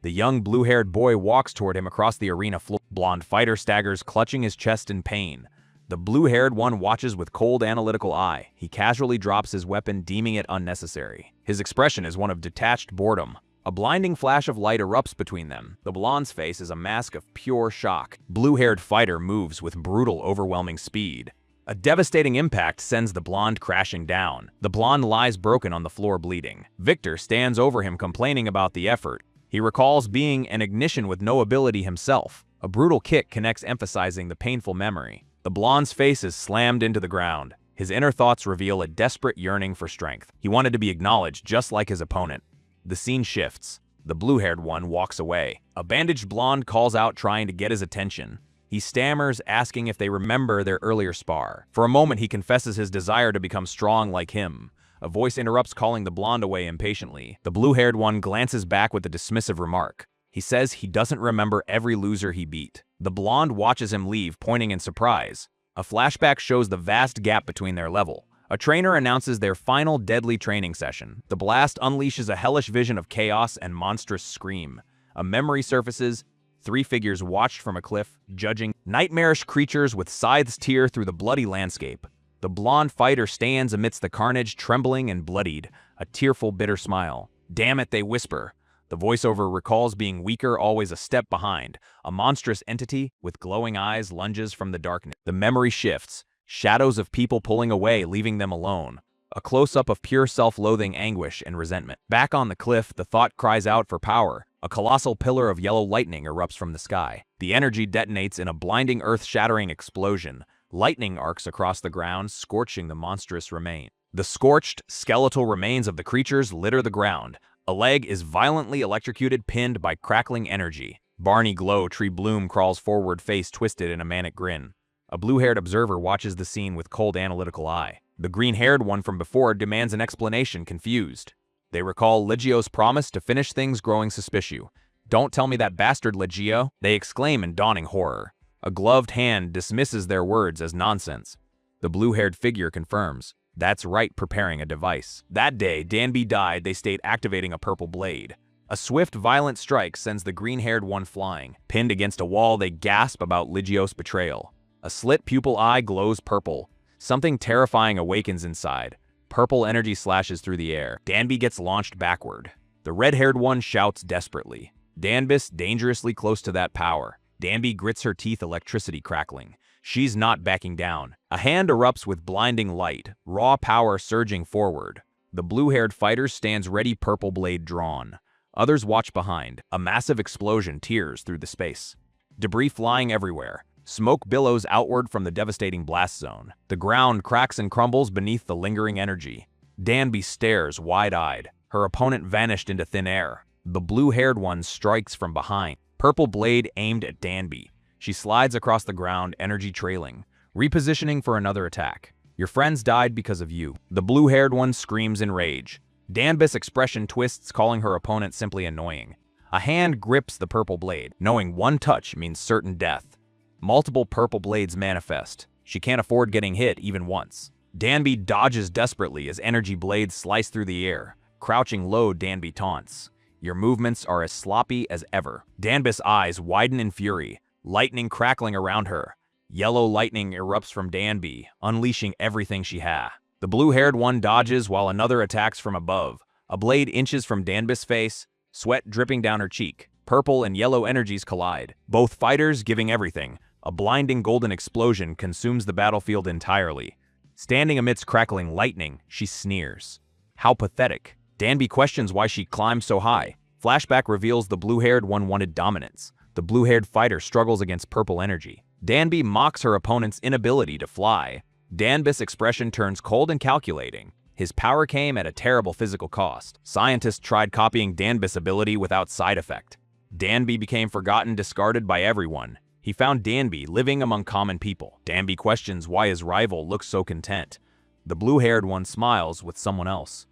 The young blue-haired boy walks toward him across the arena floor. Blonde fighter staggers, clutching his chest in pain. The blue-haired one watches with cold, analytical eye. He casually drops his weapon, deeming it unnecessary. His expression is one of detached boredom. A blinding flash of light erupts between them. The blonde's face is a mask of pure shock. Blue-haired fighter moves with brutal, overwhelming speed. A devastating impact sends the blonde crashing down. The blonde lies broken on the floor, bleeding. Victor stands over him, complaining about the effort. He recalls being an ignition with no ability himself. A brutal kick connects, emphasizing the painful memory. The blonde's face is slammed into the ground. His inner thoughts reveal a desperate yearning for strength. He wanted to be acknowledged, just like his opponent. The scene shifts. The blue-haired one walks away. A bandaged blonde calls out, trying to get his attention. He stammers, asking if they remember their earlier spar. For a moment, he confesses his desire to become strong like him. A voice interrupts, calling the blonde away impatiently. The blue-haired one glances back with a dismissive remark. He says he doesn't remember every loser he beat. The blonde watches him leave, pointing in surprise. A flashback shows the vast gap between their level. A trainer announces their final deadly training session. The blast unleashes a hellish vision of chaos and monstrous scream. A memory surfaces, Three figures watched from a cliff, judging. Nightmarish creatures with scythes tear through the bloody landscape. The blonde fighter stands amidst the carnage, trembling and bloodied, a tearful, bitter smile. Damn it, they whisper. The voiceover recalls being weaker, always a step behind. A monstrous entity with glowing eyes lunges from the darkness. The memory shifts. Shadows of people pulling away, leaving them alone. A close-up of pure self-loathing, anguish, and resentment. Back on the cliff, the thought cries out for power. A colossal pillar of yellow lightning erupts from the sky. The energy detonates in a blinding, earth-shattering explosion. Lightning arcs across the ground, scorching the monstrous remains. The scorched, skeletal remains of the creatures litter the ground. A leg is violently electrocuted, pinned by crackling energy. Barney Glow Tree Bloom crawls forward, face twisted in a manic grin. A blue-haired observer watches the scene with cold, analytical eye. The green-haired one from before demands an explanation, confused. They recall Legio's promise to finish things, growing suspicious. "Don't tell me that bastard, Legio," they exclaim in dawning horror. A gloved hand dismisses their words as nonsense. The blue-haired figure confirms. That's right, preparing a device. That day, Danby died, they state, activating a purple blade. A swift, violent strike sends the green-haired one flying. Pinned against a wall, they gasp about Legio's betrayal. A slit pupil eye glows purple. Something terrifying awakens inside. Purple energy slashes through the air. Danby gets launched backward. The red-haired one shouts desperately. Danbus dangerously close to that power. Danby grits her teeth, electricity crackling. She's not backing down. A hand erupts with blinding light, raw power surging forward. The blue-haired fighter stands ready, purple blade drawn. Others watch behind. A massive explosion tears through the space. Debris flying everywhere. Smoke billows outward from the devastating blast zone. The ground cracks and crumbles beneath the lingering energy. Danby stares wide-eyed. Her opponent vanished into thin air. The blue-haired one strikes from behind. Purple blade aimed at Danby. She slides across the ground, energy trailing, repositioning for another attack. "Your friends died because of you." The blue-haired one screams in rage. Danbus' expression twists, calling her opponent simply annoying. A hand grips the purple blade, knowing one touch means certain death. Multiple purple blades manifest. She can't afford getting hit even once. Danby dodges desperately as energy blades slice through the air. Crouching low, Danby taunts. "Your movements are as sloppy as ever." Danbus' eyes widen in fury, lightning crackling around her. Yellow lightning erupts from Danby, unleashing everything she has. The blue-haired one dodges while another attacks from above. A blade inches from Danbus' face, sweat dripping down her cheek. Purple and yellow energies collide, both fighters giving everything. A blinding golden explosion consumes the battlefield entirely. Standing amidst crackling lightning, she sneers. How pathetic. Danby questions why she climbed so high. Flashback reveals the blue-haired one wanted dominance. The blue-haired fighter struggles against purple energy. Danby mocks her opponent's inability to fly. Danbus' expression turns cold and calculating. His power came at a terrible physical cost. Scientists tried copying Danbus' ability without side effect. Danby became forgotten, discarded by everyone. He found Danby living among common people. Danby questions why his rival looks so content. The blue-haired one smiles with someone else.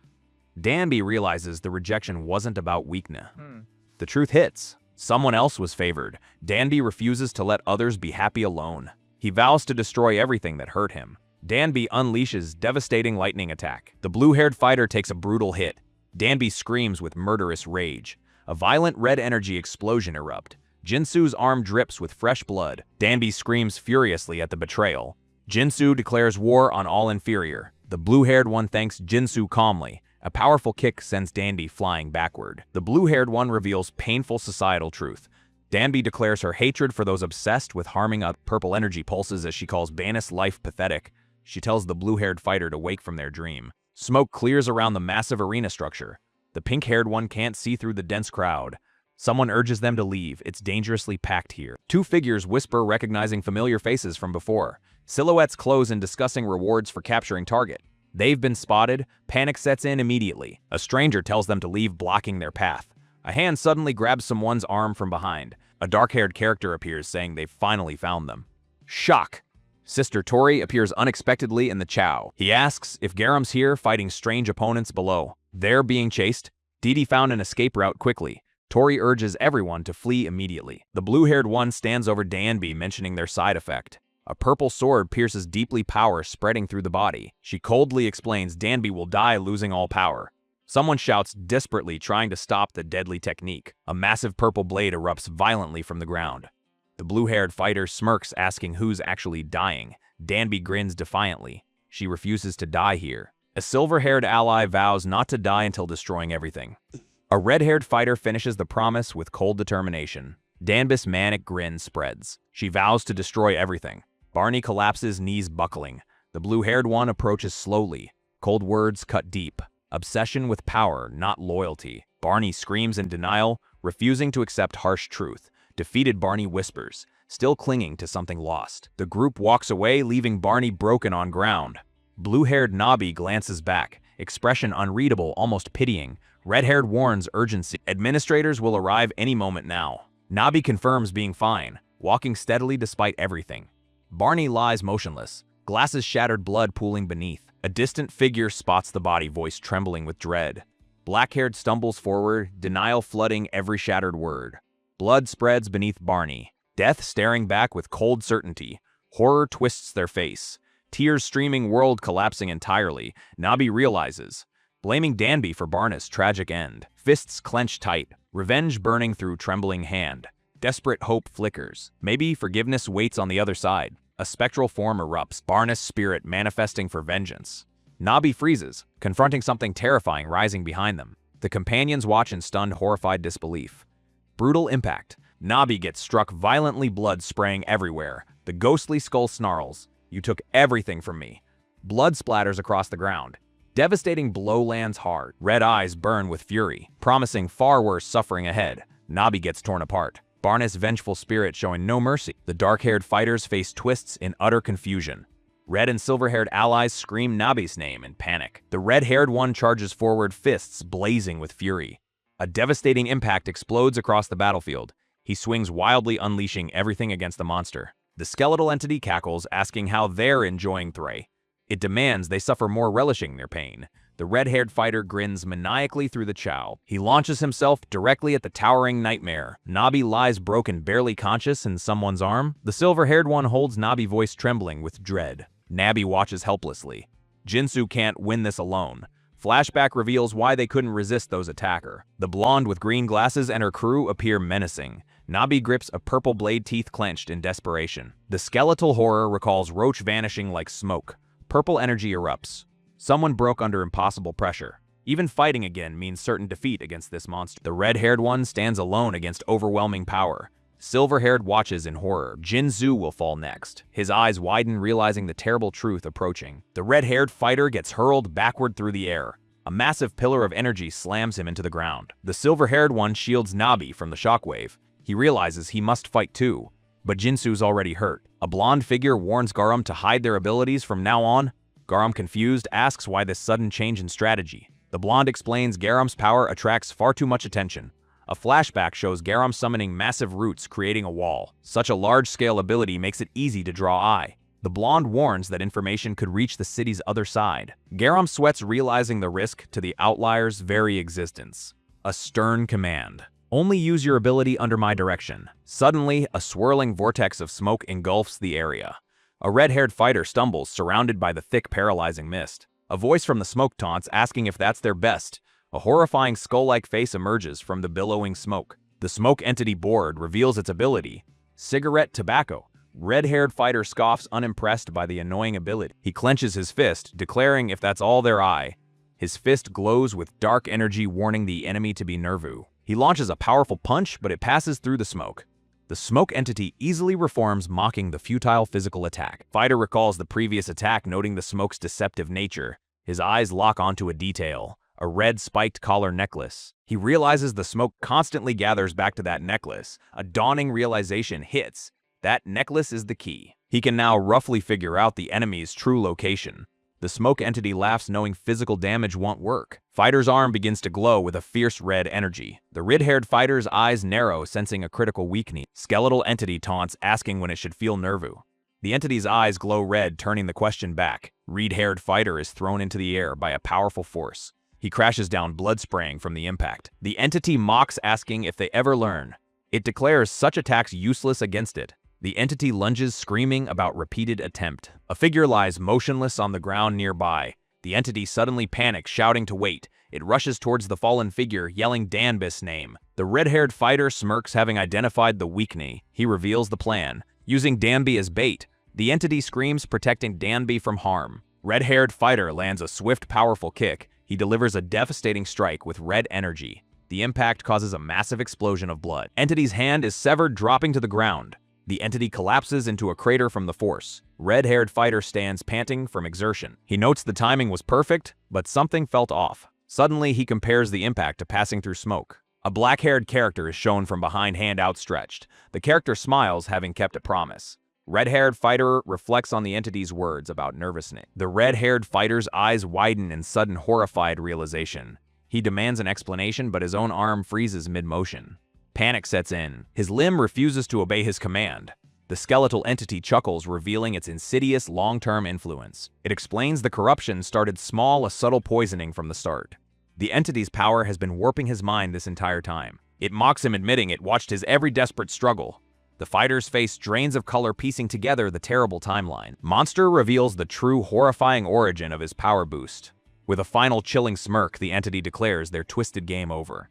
Danby realizes the rejection wasn't about weakness. The truth hits. Someone else was favored. Danby refuses to let others be happy alone. He vows to destroy everything that hurt him. Danby unleashes devastating lightning attack. The blue-haired fighter takes a brutal hit. Danby screams with murderous rage. A violent red energy explosion erupts. Jinsu's arm drips with fresh blood. Danby screams furiously at the betrayal. Jinsu declares war on all inferior. The blue-haired one thanks Jinsu calmly. A powerful kick sends Danby flying backward. The blue-haired one reveals painful societal truth. Danby declares her hatred for those obsessed with harming up. Purple energy pulses as she calls Banus' life pathetic. She tells the blue-haired fighter to wake from their dream. Smoke clears around the massive arena structure. The pink-haired one can't see through the dense crowd. Someone urges them to leave. It's dangerously packed here. Two figures whisper, recognizing familiar faces from before. Silhouettes close in, discussing rewards for capturing target. They've been spotted. Panic sets in immediately. A stranger tells them to leave, blocking their path. A hand suddenly grabs someone's arm from behind. A dark-haired character appears, saying they've finally found them. Shock. Sister Tori appears unexpectedly in the chow. He asks if Garam's here, fighting strange opponents below. They're being chased. Didi found an escape route quickly. Tori urges everyone to flee immediately. The blue-haired one stands over Danby, mentioning their side effect. A purple sword pierces deeply, power spreading through the body. She coldly explains Danby will die, losing all power. Someone shouts desperately, trying to stop the deadly technique. A massive purple blade erupts violently from the ground. The blue-haired fighter smirks, asking who's actually dying. Danby grins defiantly. She refuses to die here. A silver-haired ally vows not to die until destroying everything. A red-haired fighter finishes the promise with cold determination. Danby's manic grin spreads. She vows to destroy everything. Barney collapses, knees buckling. The blue-haired one approaches slowly. Cold words cut deep. Obsession with power, not loyalty. Barney screams in denial, refusing to accept harsh truth. Defeated Barney whispers, still clinging to something lost. The group walks away, leaving Barney broken on ground. Blue-haired Nobby glances back, expression unreadable, almost pitying. Red-haired warns urgency. Administrators will arrive any moment now. Nobby confirms being fine, walking steadily despite everything. Barney lies motionless, glasses shattered, blood pooling beneath. A distant figure spots the body, voice trembling with dread. Black-haired stumbles forward, denial flooding every shattered word. Blood spreads beneath Barney. Death staring back with cold certainty. Horror twists their face. Tears streaming, world collapsing entirely. Nobby realizes, blaming Danby for Barney's tragic end. Fists clench tight, revenge burning through trembling hand. Desperate hope flickers. Maybe forgiveness waits on the other side. A spectral form erupts, Barney's spirit manifesting for vengeance. Nobby freezes, confronting something terrifying rising behind them. The companions watch in stunned, horrified disbelief. Brutal impact. Nobby gets struck violently, blood spraying everywhere. The ghostly skull snarls, "You took everything from me." Blood splatters across the ground. Devastating blow lands hard. Red eyes burn with fury, promising far worse suffering ahead. Nobby gets torn apart. Barney's vengeful spirit showing no mercy. The dark-haired fighters face twists in utter confusion. Red and silver-haired allies scream Nobby's name in panic. The red-haired one charges forward, fists blazing with fury. A devastating impact explodes across the battlefield. He swings wildly, unleashing everything against the monster. The skeletal entity cackles, asking how they're enjoying Thray. It demands they suffer more, relishing their pain. The red-haired fighter grins maniacally through the chow. He launches himself directly at the towering nightmare. Nobby lies broken, barely conscious, in someone's arm. The silver-haired one holds Nobby, voice trembling with dread. Nobby watches helplessly. Jinsu can't win this alone. Flashback reveals why they couldn't resist those attacker. The blonde with green glasses and her crew appear menacing. Nobby grips a purple blade, teeth clenched in desperation. The skeletal horror recalls Roach vanishing like smoke. Purple energy erupts. Someone broke under impossible pressure. Even fighting again means certain defeat against this monster. The red-haired one stands alone against overwhelming power. Silver-haired watches in horror. Jinzu will fall next. His eyes widen, realizing the terrible truth approaching. The red-haired fighter gets hurled backward through the air. A massive pillar of energy slams him into the ground. The silver-haired one shields Nobby from the shockwave. He realizes he must fight too, but Jinsu's already hurt. A blonde figure warns Garam to hide their abilities from now on. Garam, confused, asks why this sudden change in strategy. The blonde explains Garam's power attracts far too much attention. A flashback shows Garam summoning massive roots, creating a wall. Such a large-scale ability makes it easy to draw eye. The blonde warns that information could reach the city's other side. Garam sweats, realizing the risk to the outlier's very existence. A stern command. Only use your ability under my direction. Suddenly, a swirling vortex of smoke engulfs the area. A red-haired fighter stumbles, surrounded by the thick, paralyzing mist. A voice from the smoke taunts, asking if that's their best. A horrifying skull-like face emerges from the billowing smoke. The smoke entity board reveals its ability. Cigarette tobacco. Red-haired fighter scoffs, unimpressed by the annoying ability. He clenches his fist, declaring if that's all their eye. His fist glows with dark energy, warning the enemy to be nervous. He launches a powerful punch, but it passes through the smoke. The smoke entity easily reforms, mocking the futile physical attack. Fighter recalls the previous attack, noting the smoke's deceptive nature. His eyes lock onto a detail. A red spiked collar necklace. He realizes the smoke constantly gathers back to that necklace. A dawning realization hits. That necklace is the key. He can now roughly figure out the enemy's true location. The smoke entity laughs, knowing physical damage won't work. Fighter's arm begins to glow with a fierce red energy. The red-haired fighter's eyes narrow, sensing a critical weakness. Skeletal entity taunts, asking when it should feel nervous. The entity's eyes glow red, turning the question back. Red-haired fighter is thrown into the air by a powerful force. He crashes down, blood spraying from the impact. The entity mocks, asking if they ever learn. It declares such attacks useless against it. The entity lunges, screaming about repeated attempt. A figure lies motionless on the ground nearby. The entity suddenly panics, shouting to wait. It rushes towards the fallen figure, yelling Danby's name. The red-haired fighter smirks, having identified the weakness. He reveals the plan. Using Danby as bait, the entity screams, protecting Danby from harm. Red-haired fighter lands a swift, powerful kick. He delivers a devastating strike with red energy. The impact causes a massive explosion of blood. Entity's hand is severed, dropping to the ground. The entity collapses into a crater from the force. Red-haired fighter stands panting from exertion. He notes the timing was perfect, but something felt off. Suddenly, he compares the impact to passing through smoke. A black-haired character is shown from behind, hand outstretched. The character smiles, having kept a promise. Red-haired fighter reflects on the entity's words about nervousness. The red-haired fighter's eyes widen in sudden horrified realization. He demands an explanation, but his own arm freezes mid-motion. Panic sets in. His limb refuses to obey his command. The skeletal entity chuckles, revealing its insidious long-term influence. It explains the corruption started small, a subtle poisoning from the start. The entity's power has been warping his mind this entire time. It mocks him, admitting it watched his every desperate struggle. The fighter's face drains of color, piecing together the terrible timeline. Monster reveals the true horrifying origin of his power boost. With a final chilling smirk, the entity declares their twisted game over.